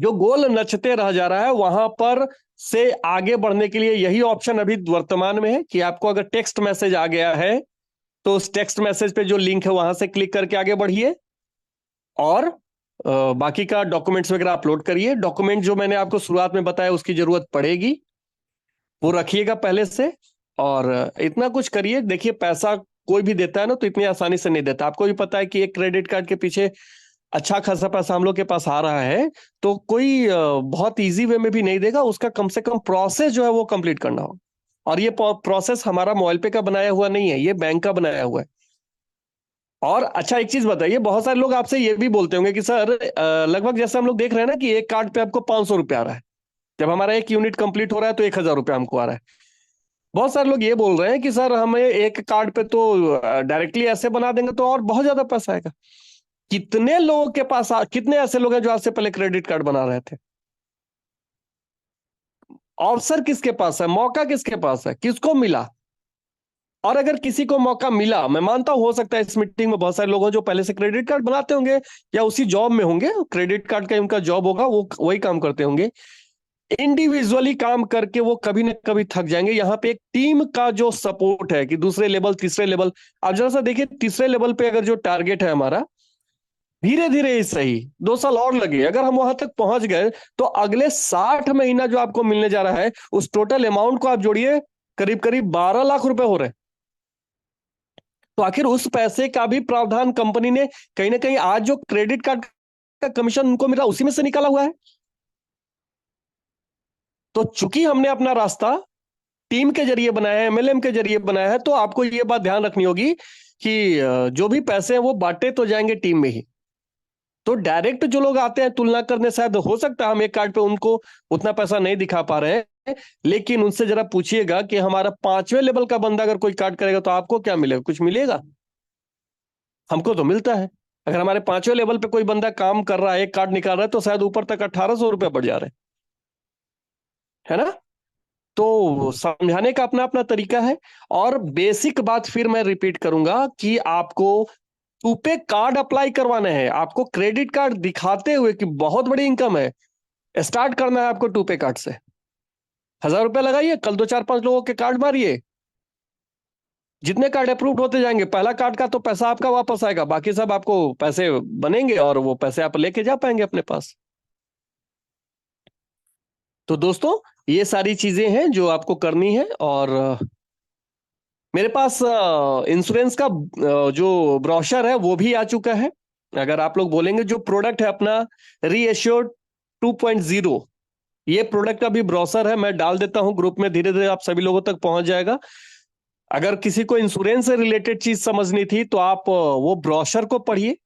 जो गोल नचते रह जा रहा है वहां पर से आगे बढ़ने के लिए यही ऑप्शन अभी वर्तमान में है कि आपको अगर टेक्स्ट मैसेज आ गया है तो उस टेक्स्ट मैसेज पे जो लिंक है वहां से क्लिक करके आगे बढ़िए, और बाकी का डॉक्यूमेंट्स वगैरह अपलोड करिए। डॉक्यूमेंट जो मैंने आपको शुरुआत में बताया उसकी जरूरत पड़ेगी, वो रखिएगा पहले से। और इतना कुछ करिए। देखिए पैसा कोई भी देता है ना तो इतनी आसानी से नहीं देता। आपको भी पता है कि एक क्रेडिट कार्ड के पीछे अच्छा खासा पैसा हम लोग के पास आ रहा है, तो कोई बहुत इजी वे में भी नहीं देगा। उसका कम से कम प्रोसेस जो है वो कंप्लीट करना होगा। और ये प्रोसेस हमारा मोबाइल पे का बनाया हुआ नहीं है, ये बैंक का बनाया हुआ है। और अच्छा एक चीज बताइए, बहुत सारे लोग आपसे ये भी बोलते होंगे कि सर लगभग जैसे हम लोग देख रहे हैं ना कि एक कार्ड पे आपको 500 रुपया आ रहा है, जब हमारा एक यूनिट कंप्लीट हो रहा है तो 1,000 रुपया हमको आ रहा है। बहुत सारे लोग ये बोल रहे हैं कि सर हमें एक कार्ड पे तो डायरेक्टली ऐसे बना देंगे तो और बहुत ज्यादा पैसा आएगा। कितने लोगों के पास कितने ऐसे लोग हैं जो आज से पहले क्रेडिट कार्ड बना रहे थे? अवसर किसके पास है, मौका किसके पास है, किसको मिला? और अगर किसी को मौका मिला, मैं मानता हूं हो सकता है इस मीटिंग में बहुत सारे लोग हैं जो पहले से क्रेडिट कार्ड बनाते होंगे या उसी जॉब में होंगे, क्रेडिट कार्ड का उनका जॉब होगा, वो वही काम करते होंगे। इंडिविजुअली काम करके वो कभी ना कभी थक जाएंगे। यहाँ पे एक टीम का जो सपोर्ट है कि दूसरे लेवल तीसरे लेवल, आप जरा सा देखिए तीसरे लेवल पे अगर जो टारगेट है हमारा, धीरे धीरे ही सही 2 साल और लगे, अगर हम वहां तक पहुंच गए तो अगले 60 महीना जो आपको मिलने जा रहा है उस टोटल अमाउंट को आप जोड़िए, करीब करीब 12 लाख रुपए हो रहे हैं। तो आखिर उस पैसे का भी प्रावधान कंपनी ने कहीं ना कहीं आज जो क्रेडिट कार्ड का कमीशन उनको मिला उसी में से निकाला हुआ है। तो चूंकि हमने अपना रास्ता टीम के जरिए बनाया है, एमएलएम के जरिए बनाया है, तो आपको ये बात ध्यान रखनी होगी कि जो भी पैसे हैं वो बांटे तो जाएंगे टीम में ही। तो डायरेक्ट जो लोग आते हैं तुलना करने, शायद हो सकता है हम एक कार्ड पे उनको उतना पैसा नहीं दिखा पा रहे हैं, लेकिन उनसे जरा पूछिएगा कि हमारा 5वें लेवल का बंदा अगर कोई कार्ड करेगा तो आपको क्या मिलेगा? कुछ मिलेगा? हमको तो मिलता है। अगर हमारे 5वें लेवल पे कोई बंदा काम कर रहा है, एक कार्ड निकाल रहा है, तो शायद ऊपर तक 1,800 रुपये बढ़ जा रहे हैं, है ना। तो समझाने का अपना अपना तरीका है। और बेसिक बात फिर मैं रिपीट करूंगा कि आपको टूपे कार्ड अप्लाई करवाना है। आपको क्रेडिट कार्ड दिखाते हुए कि बहुत बड़ी इनकम है, स्टार्ट करना है आपको टूपे कार्ड से। 1,000 रुपया लगाइए, कल 2 4 5 लोगों के कार्ड मारिए, जितने कार्ड अप्रूव होते जाएंगे पहला कार्ड का तो पैसा आपका वापस आएगा, बाकी सब आपको पैसे बनेंगे और वो पैसे आप लेके जा पाएंगे अपने पास। तो दोस्तों ये सारी चीजें हैं जो आपको करनी है। और मेरे पास इंश्योरेंस का जो ब्रोशर है वो भी आ चुका है। अगर आप लोग बोलेंगे, जो प्रोडक्ट है अपना रीएश्योर्ड 2.0, ये प्रोडक्ट का भी ब्रोशर है, मैं डाल देता हूं ग्रुप में, धीरे धीरे आप सभी लोगों तक पहुंच जाएगा। अगर किसी को इंश्योरेंस से रिलेटेड चीज समझनी थी तो आप वो ब्रोशर को पढ़िए।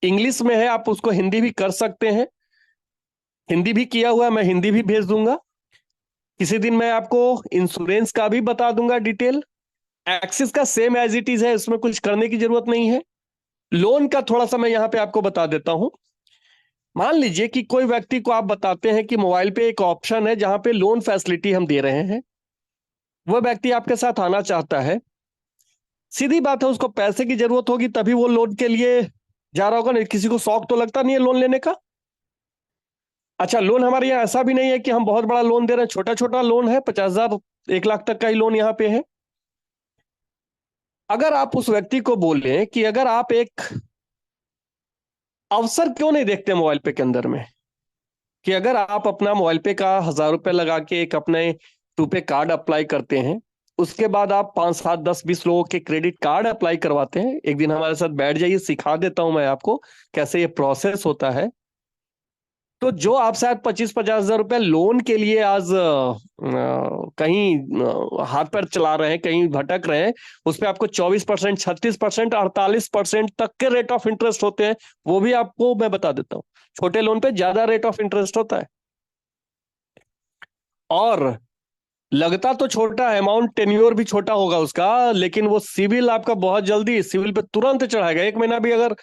इंग्लिश में है, आप उसको हिंदी भी कर सकते हैं, हिंदी भी किया हुआ है, मैं हिंदी भी भेज दूंगा। किसी दिन मैं आपको इंश्योरेंस का भी बता दूंगा डिटेल। एक्सिस का सेम एज इट इज है, इसमें कुछ करने की जरूरत नहीं है। लोन का थोड़ा सा मैं यहां पे आपको बता देता हूं। मान लीजिए कि कोई व्यक्ति को आप बताते हैं कि मोबाइल पे एक ऑप्शन है जहां पे लोन फैसिलिटी हम दे रहे हैं, वो व्यक्ति आपके साथ आना चाहता है। सीधी बात है, उसको पैसे की जरूरत होगी तभी वो लोन के लिए जा रहा होगा, नहीं किसी को शौक तो लगता नहीं है लोन लेने का। अच्छा, लोन हमारे यहाँ ऐसा भी नहीं है कि हम बहुत बड़ा लोन दे रहे हैं, छोटा छोटा लोन है, 50,000 1 लाख तक का ही लोन यहाँ पे है। अगर आप उस व्यक्ति को बोलें कि अगर आप एक अवसर क्यों नहीं देखते मोबाइल पे के अंदर में, कि अगर आप अपना मोबाइल पे का 1,000 रुपए लगा के एक अपने रुपए कार्ड अप्लाई करते हैं, उसके बाद आप 5, 7, 10, 20 लोगों के क्रेडिट कार्ड अप्लाई करवाते हैं, एक दिन हमारे साथ बैठ जाइए, सिखा देता हूं मैं आपको कैसे ये प्रोसेस होता है। तो जो आप शायद 25, 50 हजार रुपए लोन के लिए आज कहीं हाथ पैर चला रहे हैं, कहीं भटक रहे हैं, उस पर आपको 24%, 36%, 48% तक के रेट ऑफ इंटरेस्ट होते हैं। वो भी आपको मैं बता देता हूँ, छोटे लोन पे ज्यादा रेट ऑफ इंटरेस्ट होता है। और लगता तो छोटा है अमाउंट, टेन्योर भी छोटा होगा उसका, लेकिन वो सिविल आपका बहुत जल्दी सिविल पे तुरंत चढ़ाएगा। 1 महीना भी अगर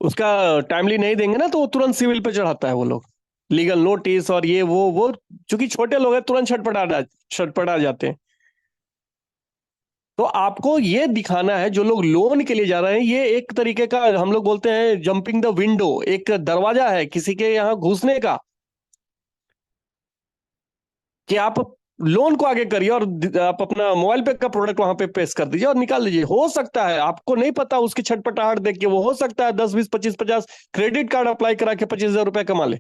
उसका टाइमली नहीं देंगे ना, तो वो तुरंत सिविल पे चढ़ाता है वो लोग, लीगल नोटिस और ये वो चूंकि छोटे लोग हैं तुरंत छटपटा जाते हैं। तो आपको ये दिखाना है, जो लोग लोन के लिए जा रहे हैं, ये एक तरीके का हम लोग बोलते हैं जंपिंग द विंडो, एक दरवाजा है किसी के यहाँ घुसने का, कि आप लोन को आगे करिए और आप अपना मोबाइल पे का प्रोडक्ट वहां पे पेश कर दीजिए और निकाल लीजिए। हो सकता है आपको नहीं पता, उसकी छटपटाहट देख के वो हो सकता है 10, 20, 25, 50 क्रेडिट कार्ड अप्लाई करा के 25 हजार रुपए कमा ले।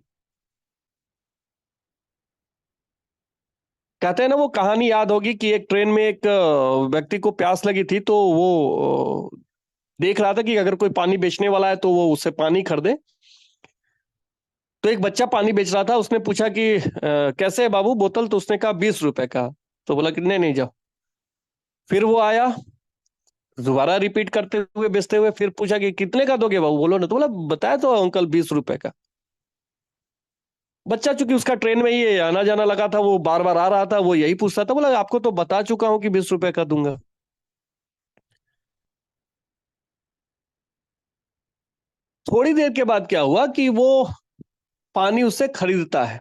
कहते हैं ना, वो कहानी याद होगी कि एक ट्रेन में एक व्यक्ति को प्यास लगी थी, तो वो देख रहा था कि अगर कोई पानी बेचने वाला है तो वो उससे पानी खरीदे। तो एक बच्चा पानी बेच रहा था, उसने पूछा कि कैसे है बाबू बोतल? तो उसने कहा 20 रुपए का। तो बोला कि नहीं नहीं जाओ। फिर वो आया, दोबारा रिपीट करते हुए बेचते हुए, फिर पूछा कि कितने का दोगे बाबू, बोलो ना। तो बोला बताया तो अंकल 20 रुपए का। बच्चा चूंकि उसका ट्रेन में ही आना जाना लगा था, वो बार बार आ रहा था, वो यही पूछता था, बोला आपको तो बता चुका हूं कि 20 रुपए का दूंगा। थोड़ी देर के बाद क्या हुआ कि वो पानी उससे खरीदता है।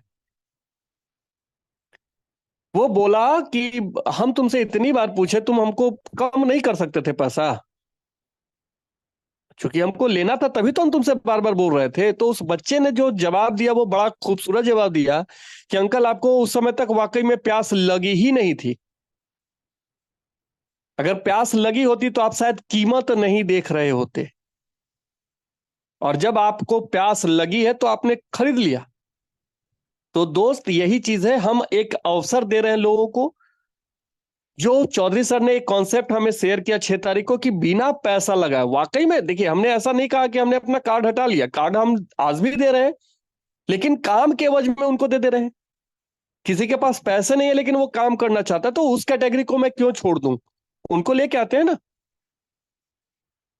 वो बोला कि हम तुमसे इतनी बार पूछे, तुम हमको कम नहीं कर सकते थे पैसा? क्योंकि हमको लेना था तभी तो हम तुमसे बार बार बोल रहे थे। तो उस बच्चे ने जो जवाब दिया वो बड़ा खूबसूरत जवाब दिया कि अंकल आपको उस समय तक वाकई में प्यास लगी ही नहीं थी। अगर प्यास लगी होती तो आप शायद कीमत नहीं देख रहे होते, और जब आपको प्यास लगी है तो आपने खरीद लिया। तो दोस्त यही चीज है, हम एक अवसर दे रहे हैं लोगों को। जो चौधरी सर ने एक कॉन्सेप्ट हमें शेयर किया 6 तारीख को, कि बिना पैसा लगाए, वाकई में देखिए, हमने ऐसा नहीं कहा कि हमने अपना कार्ड हटा लिया, कार्ड हम आज भी दे रहे हैं, लेकिन काम के एवज में उनको दे दे रहे हैं। किसी के पास पैसे नहीं है लेकिन वो काम करना चाहता है, तो उस कैटेगरी को मैं क्यों छोड़ दूं? उनको लेके आते हैं ना।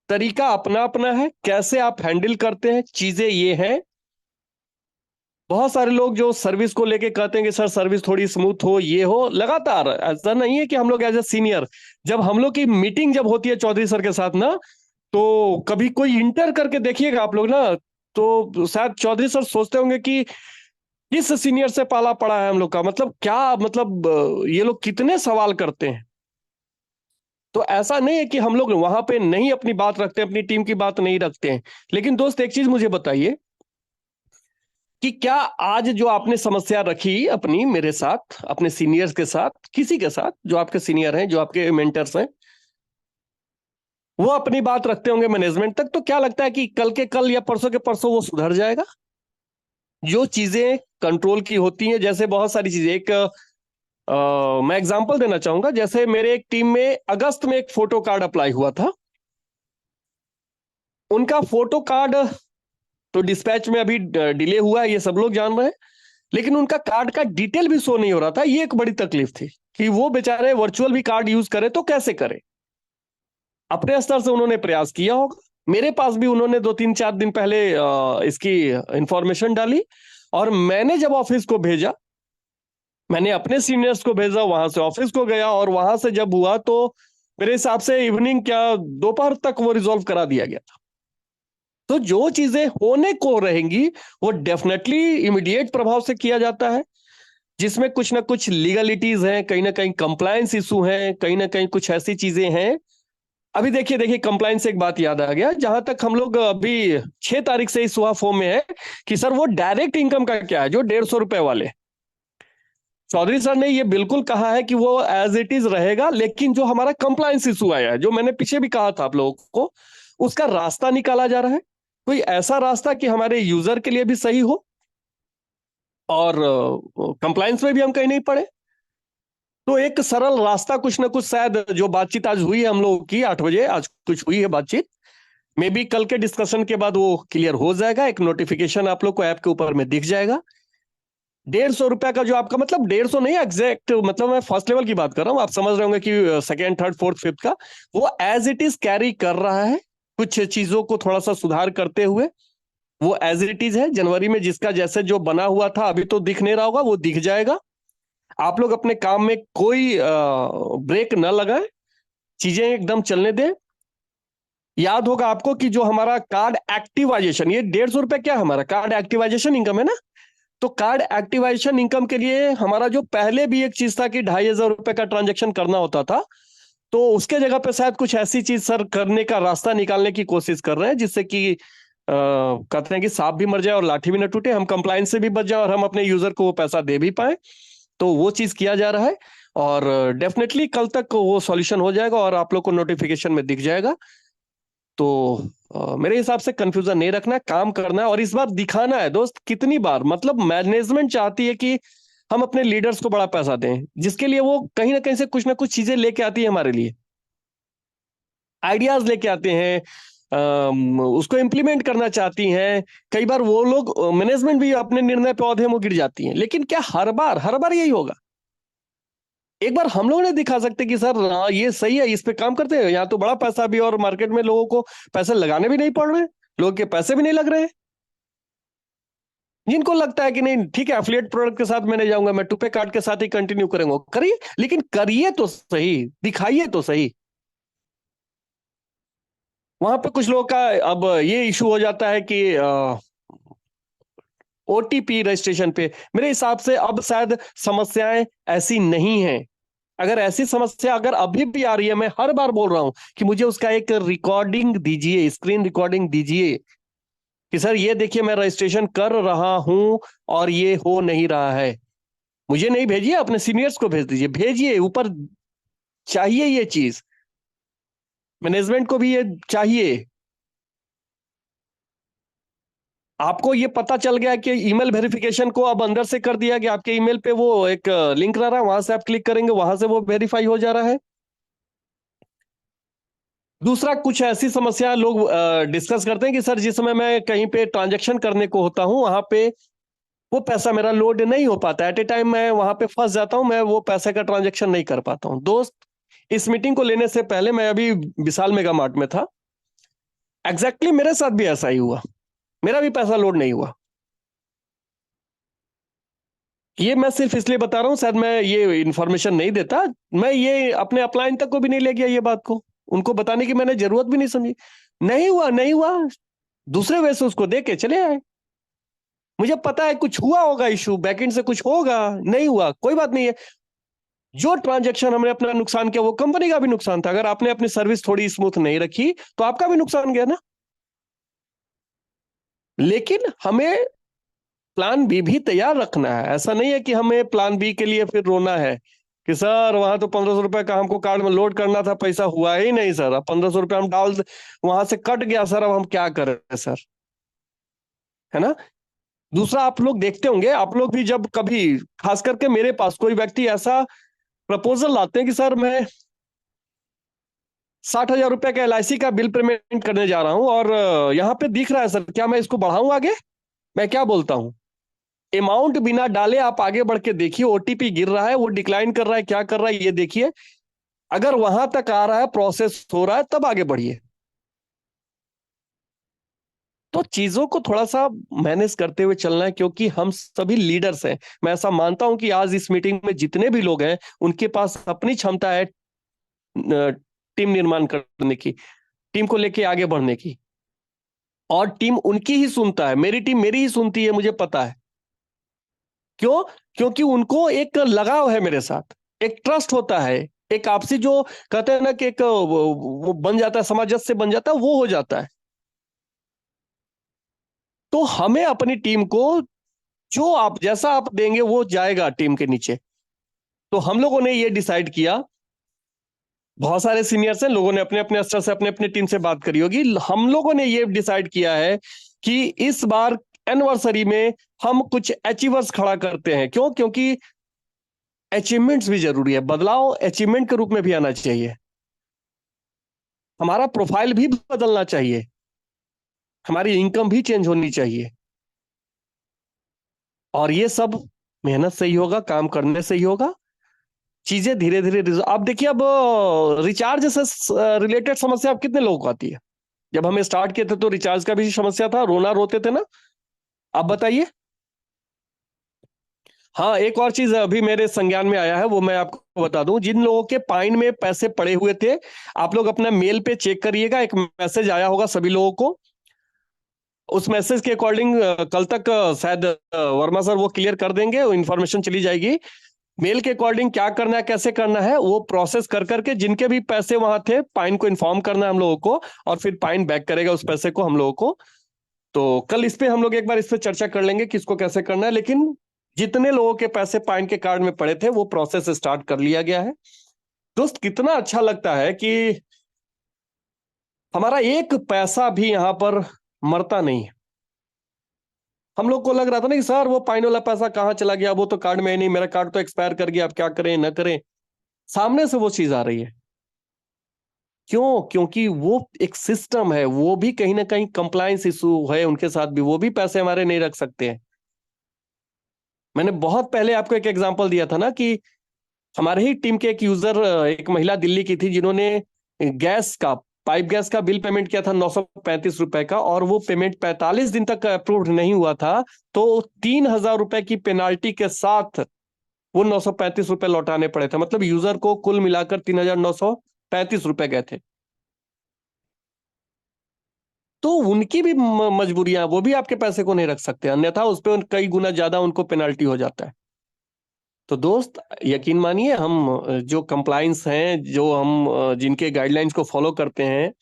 तरीका अपना अपना है, कैसे आप हैंडल करते हैं चीजें ये हैं। बहुत सारे लोग जो सर्विस को लेके कहते हैं कि सर सर्विस थोड़ी स्मूथ हो, ये हो, लगातार ऐसा नहीं है कि हम लोग एज ए सीनियर, जब हम लोग की मीटिंग जब होती है चौधरी सर के साथ ना, तो कभी कोई इंटर करके देखिएगा आप लोग ना, तो शायद चौधरी सर सोचते होंगे कि किस सीनियर से पाला पड़ा है हम लोग का, मतलब क्या, मतलब ये लोग कितने सवाल करते हैं। तो ऐसा नहीं है कि हम लोग वहां पे नहीं अपनी बात रखते, अपनी टीम की बात नहीं रखते हैं। लेकिन दोस्त एक चीज मुझे बताइए कि क्या आज जो आपने समस्या रखी अपनी मेरे साथ, अपने सीनियर्स के साथ, किसी के साथ जो आपके सीनियर हैं, जो आपके मेंटर्स हैं, वो अपनी बात रखते होंगे मैनेजमेंट तक, तो क्या लगता है कि कल के कल या परसों के परसों वो सुधर जाएगा? जो चीजें कंट्रोल की होती हैं, जैसे बहुत सारी चीजें, एक मैं एग्जांपल देना चाहूंगा। जैसे मेरे एक टीम में अगस्त में एक फोटो कार्ड अप्लाई हुआ था। उनका फोटो कार्ड तो डिस्पैच में अभी डिले हुआ है, ये सब लोग जान रहे हैं, लेकिन उनका कार्ड का डिटेल भी शो नहीं हो रहा था। ये एक बड़ी तकलीफ थी कि वो बेचारे वर्चुअल भी कार्ड यूज करे तो कैसे करे। अपने स्तर से उन्होंने प्रयास किया होगा, मेरे पास भी उन्होंने 2, 3, 4 दिन पहले इसकी इंफॉर्मेशन डाली, और मैंने जब ऑफिस को भेजा, मैंने अपने सीनियर्स को भेजा, वहां से ऑफिस को गया, और वहां से जब हुआ तो मेरे हिसाब से इवनिंग क्या दोपहर तक वो रिजॉल्व करा दिया गया था। तो जो चीजें होने को रहेंगी वो डेफिनेटली इमीडिएट प्रभाव से किया जाता है, जिसमें कुछ ना कुछ लीगलिटीज हैं, कहीं ना कहीं कंप्लायंस इशू हैं, कहीं ना कहीं कुछ ऐसी चीजें हैं। अभी देखिए देखिए, कंप्लायंस से एक बात याद आ गया, जहां तक हम लोग अभी 6 तारीख से इस हुआ फॉर्म में है कि सर वो डायरेक्ट इनकम का क्या है, जो 150 रुपए वाले, चौधरी सर ने ये बिल्कुल कहा है कि वो एज इट इज रहेगा, लेकिन जो हमारा कंप्लायंस इशू आया है, जो मैंने पीछे भी कहा था आप लोगों को, उसका रास्ता निकाला जा रहा है। कोई ऐसा रास्ता कि हमारे यूजर के लिए भी सही हो और कंप्लायंस में भी हम कहीं नहीं पड़े। तो एक सरल रास्ता कुछ ना कुछ, शायद जो बातचीत आज हुई है हम लोगों की 8 बजे, आज कुछ हुई है बातचीत, मे बी कल के डिस्कशन के बाद वो क्लियर हो जाएगा। एक नोटिफिकेशन आप लोग को ऐप के ऊपर में दिख जाएगा। 150 रुपया का जो आपका, मतलब 150 नहीं एग्जैक्ट, मतलब मैं फर्स्ट लेवल की बात कर रहा हूँ, आप समझ रहे होंगे कि सेकेंड थर्ड फोर्थ फिफ्थ का, वो एज इट इज कैरी कर रहा है। कुछ चीजों को थोड़ा सा सुधार करते हुए वो एज इट इज है। जनवरी में जिसका जैसे जो बना हुआ था अभी तो दिख नहीं रहा होगा, वो दिख जाएगा। आप लोग अपने काम में कोई ब्रेक न लगाएं, चीजें एकदम चलने दें। याद होगा आपको कि जो हमारा कार्ड एक्टिवाइजेशन, ये 150 रुपया क्या है, हमारा कार्ड एक्टिवाइजेशन इनकम है ना। तो कार्ड एक्टिवेशन इनकम के लिए हमारा जो पहले भी एक चीज था कि 2,500 रुपए का ट्रांजेक्शन करना होता था, तो उसके जगह पे शायद कुछ ऐसी चीज सर करने का रास्ता निकालने की कोशिश कर रहे हैं, जिससे कि कहते हैं कि सांप भी मर जाए और लाठी भी न टूटे, हम कंप्लायंस से भी बच जाए और हम अपने यूजर को वो पैसा दे भी पाए। तो वो चीज किया जा रहा है और डेफिनेटली कल तक वो सॉल्यूशन हो जाएगा और आप लोग को नोटिफिकेशन में दिख जाएगा। तो मेरे हिसाब से कंफ्यूजन नहीं रखना है, काम करना है और इस बार दिखाना है दोस्त। कितनी बार, मतलब मैनेजमेंट चाहती है कि हम अपने लीडर्स को बड़ा पैसा दें, जिसके लिए वो कहीं ना कहीं से कुछ ना कुछ चीजें लेके आती है हमारे लिए, आइडियाज लेके आते हैं, उसको इम्प्लीमेंट करना चाहती हैं। कई बार वो लोग, मैनेजमेंट भी अपने निर्णय पे औधे मुंह गिर जाती है, लेकिन क्या हर बार यही होगा? एक बार हम लोग ने दिखा सकते कि सर हाँ ये सही है, इस पे काम करते हैं, यहाँ तो बड़ा पैसा भी और मार्केट में लोगों को पैसे लगाने भी नहीं पड़ रहे हैं, लोगों के पैसे भी नहीं लग रहे हैं। जिनको लगता है कि नहीं ठीक है, एफिलिएट प्रोडक्ट के साथ मैंने जाऊंगा, मैं टुपे कार्ड के साथ ही कंटिन्यू करेंगे, करिए, लेकिन करिए तो सही, दिखाइए तो सही। वहां पे कुछ लोगों का अब ये इशू हो जाता है कि ओटीपी रजिस्ट्रेशन पे, मेरे हिसाब से अब शायद समस्याएं ऐसी नहीं हैं। अगर ऐसी समस्या अगर अभी भी आ रही है, मैं हर बार बोल रहा हूं कि मुझे उसका एक रिकॉर्डिंग दीजिए, स्क्रीन रिकॉर्डिंग दीजिए कि सर ये देखिए मैं रजिस्ट्रेशन कर रहा हूं और ये हो नहीं रहा है। मुझे नहीं भेजिए, अपने सीनियर्स को भेज दीजिए, भेजिए ऊपर, चाहिए ये चीज, मैनेजमेंट को भी ये चाहिए। आपको ये पता चल गया कि ईमेल वेरिफिकेशन को अब अंदर से कर दिया गया, आपके ईमेल पे वो एक लिंक रह रहा है, वहां से आप क्लिक करेंगे, वहां से वो वेरीफाई हो जा रहा है। दूसरा, कुछ ऐसी समस्या लोग डिस्कस करते हैं कि सर जिस समय मैं कहीं पे ट्रांजेक्शन करने को होता हूं, वहां पे वो पैसा मेरा लोड नहीं हो पाता, एट ए टाइम मैं वहां पे फंस जाता हूं, मैं वो पैसे का ट्रांजेक्शन नहीं कर पाता हूं। दोस्त, इस मीटिंग को लेने से पहले मैं अभी विशाल मेगा मार्ट में था, एग्जैक्टली मेरे साथ भी ऐसा ही हुआ, मेरा भी पैसा लोड नहीं हुआ। ये मैं सिर्फ इसलिए बता रहा हूँ, शायद मैं ये इंफॉर्मेशन नहीं देता, मैं ये अपने अपलाइन तक को भी नहीं ले गया ये बात को, उनको बताने की मैंने जरूरत भी नहीं समझी। नहीं हुआ, नहीं हुआ, दूसरे वे से उसको दे के चले आए। मुझे पता है कुछ हुआ होगा, इशू बैकएंड से कुछ होगा, नहीं हुआ, कोई बात नहीं है। जो ट्रांजैक्शन हमने अपना नुकसान किया वो कंपनी का भी नुकसान था, अगर आपने अपनी सर्विस थोड़ी स्मूथ नहीं रखी तो आपका भी नुकसान गया ना। लेकिन हमें प्लान बी भी तैयार रखना है, ऐसा नहीं है कि हमें प्लान बी के लिए फिर रोना है कि सर वहां तो 1,500 रुपए का हमको कार्ड में लोड करना था, पैसा हुआ ही नहीं सर, अब 1,500 रुपये हम डाल, वहां से कट गया सर, अब हम क्या करें सर, है ना। दूसरा, आप लोग देखते होंगे, आप लोग भी जब कभी, खास करके मेरे पास कोई व्यक्ति ऐसा प्रपोजल लाते हैं कि सर मैं 60,000 रुपए का एलआईसी का बिल पेमेंट करने जा रहा हूं और यहाँ पे दिख रहा है सर, क्या मैं इसको बढ़ाऊं आगे? मैं क्या बोलता हूं, अमाउंट बिना डाले आप आगे बढ़ के देखिए, ओटीपी गिर रहा है, वो डिक्लाइन कर रहा है, क्या कर रहा है ये देखिए। अगर वहां तक आ रहा है, प्रोसेस हो रहा है, तब आगे बढ़िए। तो चीजों को थोड़ा सा मैनेज करते हुए चलना है, क्योंकि हम सभी लीडर्स हैं। मैं ऐसा मानता हूं कि आज इस मीटिंग में जितने भी लोग हैं, उनके पास अपनी क्षमता है टीम निर्माण करने की, टीम को लेके आगे बढ़ने की, और टीम उनकी ही सुनता है, मेरी टीम मेरी ही सुनती है, मुझे पता है। क्यों? क्योंकि उनको एक लगाव है मेरे साथ, एक ट्रस्ट होता है, एक आपसी जो कहते हैं ना कि एक वो बन जाता है, सामंजस्य से बन जाता है, वो हो जाता है। तो हमें अपनी टीम को, जो आप जैसा आप देंगे वो जाएगा टीम के नीचे। तो हम लोगों ने ये डिसाइड किया, बहुत सारे सीनियर्स हैं, लोगों ने अपने अपने स्तर से अपने अपने टीम से बात करी होगी, हम लोगों ने ये डिसाइड किया है कि इस बार एनिवर्सरी में हम कुछ अचीवर्स खड़ा करते हैं। क्यों? क्योंकि अचीवमेंट्स भी जरूरी है, बदलाव अचीवमेंट के रूप में भी आना चाहिए, हमारा प्रोफाइल भी बदलना चाहिए, हमारी इनकम भी चेंज होनी चाहिए, और ये सब मेहनत से ही होगा, काम करने से ही होगा। चीजें धीरे धीरे आप देखिए, अब रिचार्ज से रिलेटेड समस्या अब कितने लोगों को आती है? जब हमें स्टार्ट किए थे तो रिचार्ज का भी समस्या था, रोना रोते थे ना। अब बताइए। हाँ, एक और चीज अभी मेरे संज्ञान में आया है, वो मैं आपको बता दूं। जिन लोगों के पाइन में पैसे पड़े हुए थे, आप लोग अपना मेल पे चेक करिएगा, एक मैसेज आया होगा सभी लोगों को। उस मैसेज के अकॉर्डिंग कल तक शायद वर्मा सर वो क्लियर कर देंगे, वो इन्फॉर्मेशन चली जाएगी। मेल के अकॉर्डिंग क्या करना है, कैसे करना है, वो प्रोसेस कर करके जिनके भी पैसे वहां थे, पाइन को इन्फॉर्म करना है हम लोगों को, और फिर पाइन बैक करेगा उस पैसे को हम लोगों को। तो कल इस पे हम लोग एक बार इस पे चर्चा कर लेंगे किसको कैसे करना है। लेकिन जितने लोगों के पैसे पाइन के कार्ड में पड़े थे, वो प्रोसेस स्टार्ट कर लिया गया है। दोस्त, कितना अच्छा लगता है कि हमारा एक पैसा भी यहां पर मरता नहीं है। हम लोग को लग रहा था ना कि सर वो पाइन वाला पैसा कहाँ चला गया, वो तो कार्ड में ही नहीं, मेरा कार्ड तो एक्सपायर कर गया, अब क्या करें ना करें। सामने से वो चीज आ रही है। क्यों? क्योंकि वो एक सिस्टम है, वो भी कहीं ना कहीं कंप्लायंस इशू है उनके साथ भी, वो भी पैसे हमारे नहीं रख सकते हैं। मैंने बहुत पहले आपको एक एग्जांपल दिया था ना कि हमारे ही टीम के एक यूजर, एक महिला दिल्ली की थी, जिन्होंने गैस का, पाइप गैस का बिल पेमेंट किया था 935 रुपए का, और वो पेमेंट 45 दिन तक अप्रूव नहीं हुआ था। तो 3000 रुपए की पेनाल्टी के साथ वो 935 रुपए लौटाने पड़े थे। मतलब यूजर को कुल मिलाकर 3935 रुपए गए थे। तो उनकी भी मजबूरियां, वो भी आपके पैसे को नहीं रख सकते, अन्यथा उस पर कई गुना ज्यादा उनको पेनाल्टी हो जाता है। तो दोस्त, यकीन मानिए, हम जो कंप्लाइंस हैं, जो हम जिनके गाइडलाइंस को फॉलो करते हैं,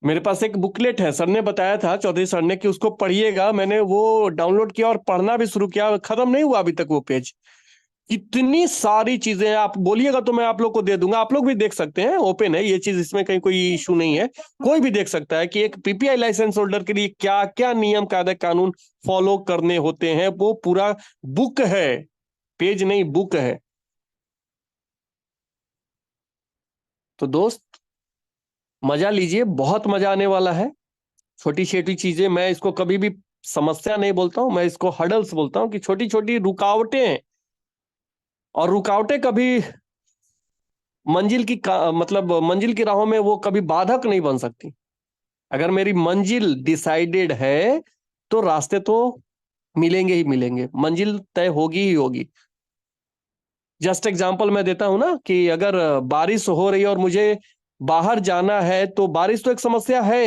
मेरे पास एक बुकलेट है, सर ने बताया था, चौधरी सर ने, कि उसको पढ़िएगा। मैंने वो डाउनलोड किया और पढ़ना भी शुरू किया, खत्म नहीं हुआ अभी तक वो पेज। इतनी सारी चीजें हैं, आप बोलिएगा तो मैं आप लोग को दे दूंगा, आप लोग भी देख सकते हैं, ओपन है ये चीज, इसमें कहीं कोई इशू नहीं है। कोई भी देख सकता है कि एक पीपीआई लाइसेंस होल्डर के लिए क्या क्या नियम कायदे कानून फॉलो करने होते हैं। वो पूरा बुक है, पेज नहीं, बुक है। तो दोस्त, मजा लीजिए, बहुत मजा आने वाला है। छोटी छोटी चीजें, मैं इसको कभी भी समस्या नहीं बोलता हूं, मैं इसको हडल्स बोलता हूं, कि छोटी छोटी रुकावटें हैं। और रुकावटें कभी मंजिल की मतलब मंजिल की राहों में वो कभी बाधक नहीं बन सकती। अगर मेरी मंजिल डिसाइडेड है, तो रास्ते तो मिलेंगे ही मिलेंगे, मंजिल तय होगी ही होगी। जस्ट एग्जांपल मैं देता हूं ना, कि अगर बारिश हो रही है और मुझे बाहर जाना है, तो बारिश तो एक समस्या है,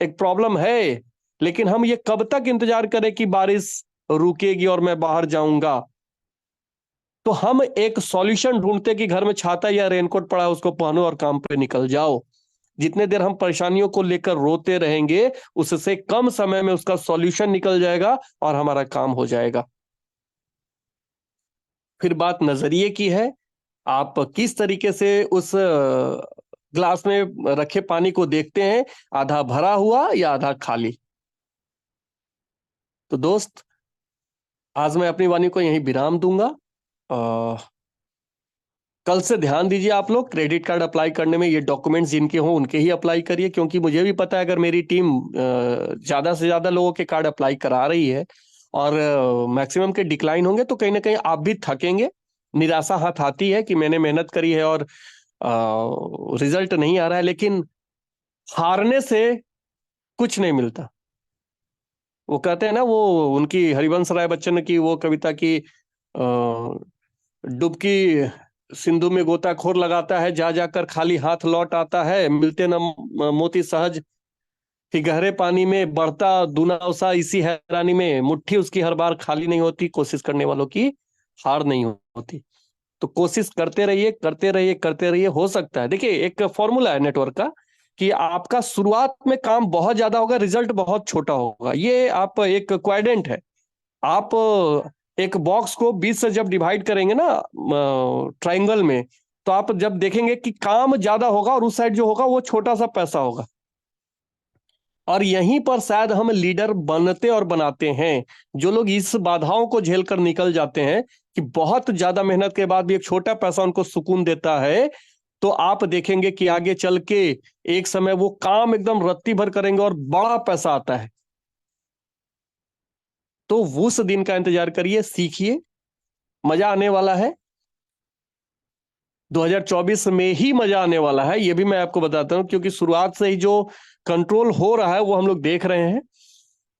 एक प्रॉब्लम है। लेकिन हम ये कब तक इंतजार करें कि बारिश रुकेगी और मैं बाहर जाऊंगा? तो हम एक सॉल्यूशन ढूंढते कि घर में छाता या रेनकोट पड़ा है, उसको पहनो और काम पे निकल जाओ। जितने देर हम परेशानियों को लेकर रोते रहेंगे, उससे कम समय में उसका सॉल्यूशन निकल जाएगा और हमारा काम हो जाएगा। फिर बात नजरिए की है, आप किस तरीके से उस ग्लास में रखे पानी को देखते हैं, आधा भरा हुआ या आधा खाली। तो दोस्त, आज मैं अपनी वाणी को यहीं विराम दूंगा। कल से ध्यान दीजिए, आप लोग क्रेडिट कार्ड अप्लाई करने में ये डॉक्यूमेंट्स जिनके हों उनके ही अप्लाई करिए, क्योंकि मुझे भी पता है अगर मेरी टीम ज्यादा से ज्यादा लोगों के कार्ड अप्लाई करा रही है और मैक्सिमम के डिक्लाइन होंगे, तो कहीं ना कहीं आप भी थकेंगे, निराशा हाथ आती है कि मैंने मेहनत करी है और रिजल्ट नहीं आ रहा है। लेकिन हारने से कुछ नहीं मिलता। वो कहते हैं ना, वो उनकी हरिवंश राय बच्चन की वो कविता की, डुबकी सिंधु में गोताखोर लगाता है, जा जाकर खाली हाथ लौट आता है, मिलते न मोती सहज कि गहरे पानी में बढ़ता दुनावसा, इसी हैरानी में मुट्ठी उसकी हर बार खाली नहीं होती, कोशिश करने वालों की हार नहीं होती। तो कोशिश करते रहिए, करते रहिए, करते रहिए, हो सकता है। देखिए, एक फॉर्मूला है नेटवर्क का, कि आपका शुरुआत में काम बहुत ज्यादा होगा, रिजल्ट बहुत छोटा होगा। ये आप एक क्वाड्रेंट है। आप एक बॉक्स को 20 से जब डिवाइड करेंगे ना ट्राइंगल में, तो आप जब देखेंगे कि काम ज्यादा होगा और उस साइड जो होगा वो छोटा सा पैसा होगा। और यहीं पर शायद हम लीडर बनते और बनाते हैं। जो लोग इस बाधाओं को झेल कर निकल जाते हैं कि बहुत ज्यादा मेहनत के बाद भी एक छोटा पैसा उनको सुकून देता है, तो आप देखेंगे कि आगे चल के एक समय वो काम एकदम रत्ती भर करेंगे और बड़ा पैसा आता है। तो उस दिन का इंतजार करिए, सीखिए, मजा आने वाला है। 2024 में ही मजा आने वाला है, ये भी मैं आपको बताता हूं, क्योंकि शुरुआत से ही जो कंट्रोल हो रहा है वो हम लोग देख रहे हैं।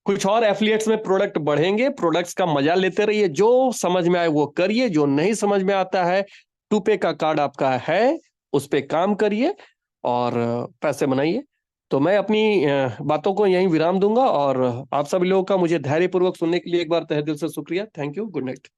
कुछ और एफिलिएट्स में प्रोडक्ट बढ़ेंगे, प्रोडक्ट्स का मजा लेते रहिए, जो समझ में आए वो करिए, जो नहीं समझ में आता है, टूपे का कार्ड आपका है, उस पर काम करिए और पैसे बनाइए। तो मैं अपनी बातों को यहीं विराम दूंगा, और आप सभी लोगों का मुझे धैर्यपूर्वक सुनने के लिए एक बार तहे दिल से शुक्रिया। Thank you, good night.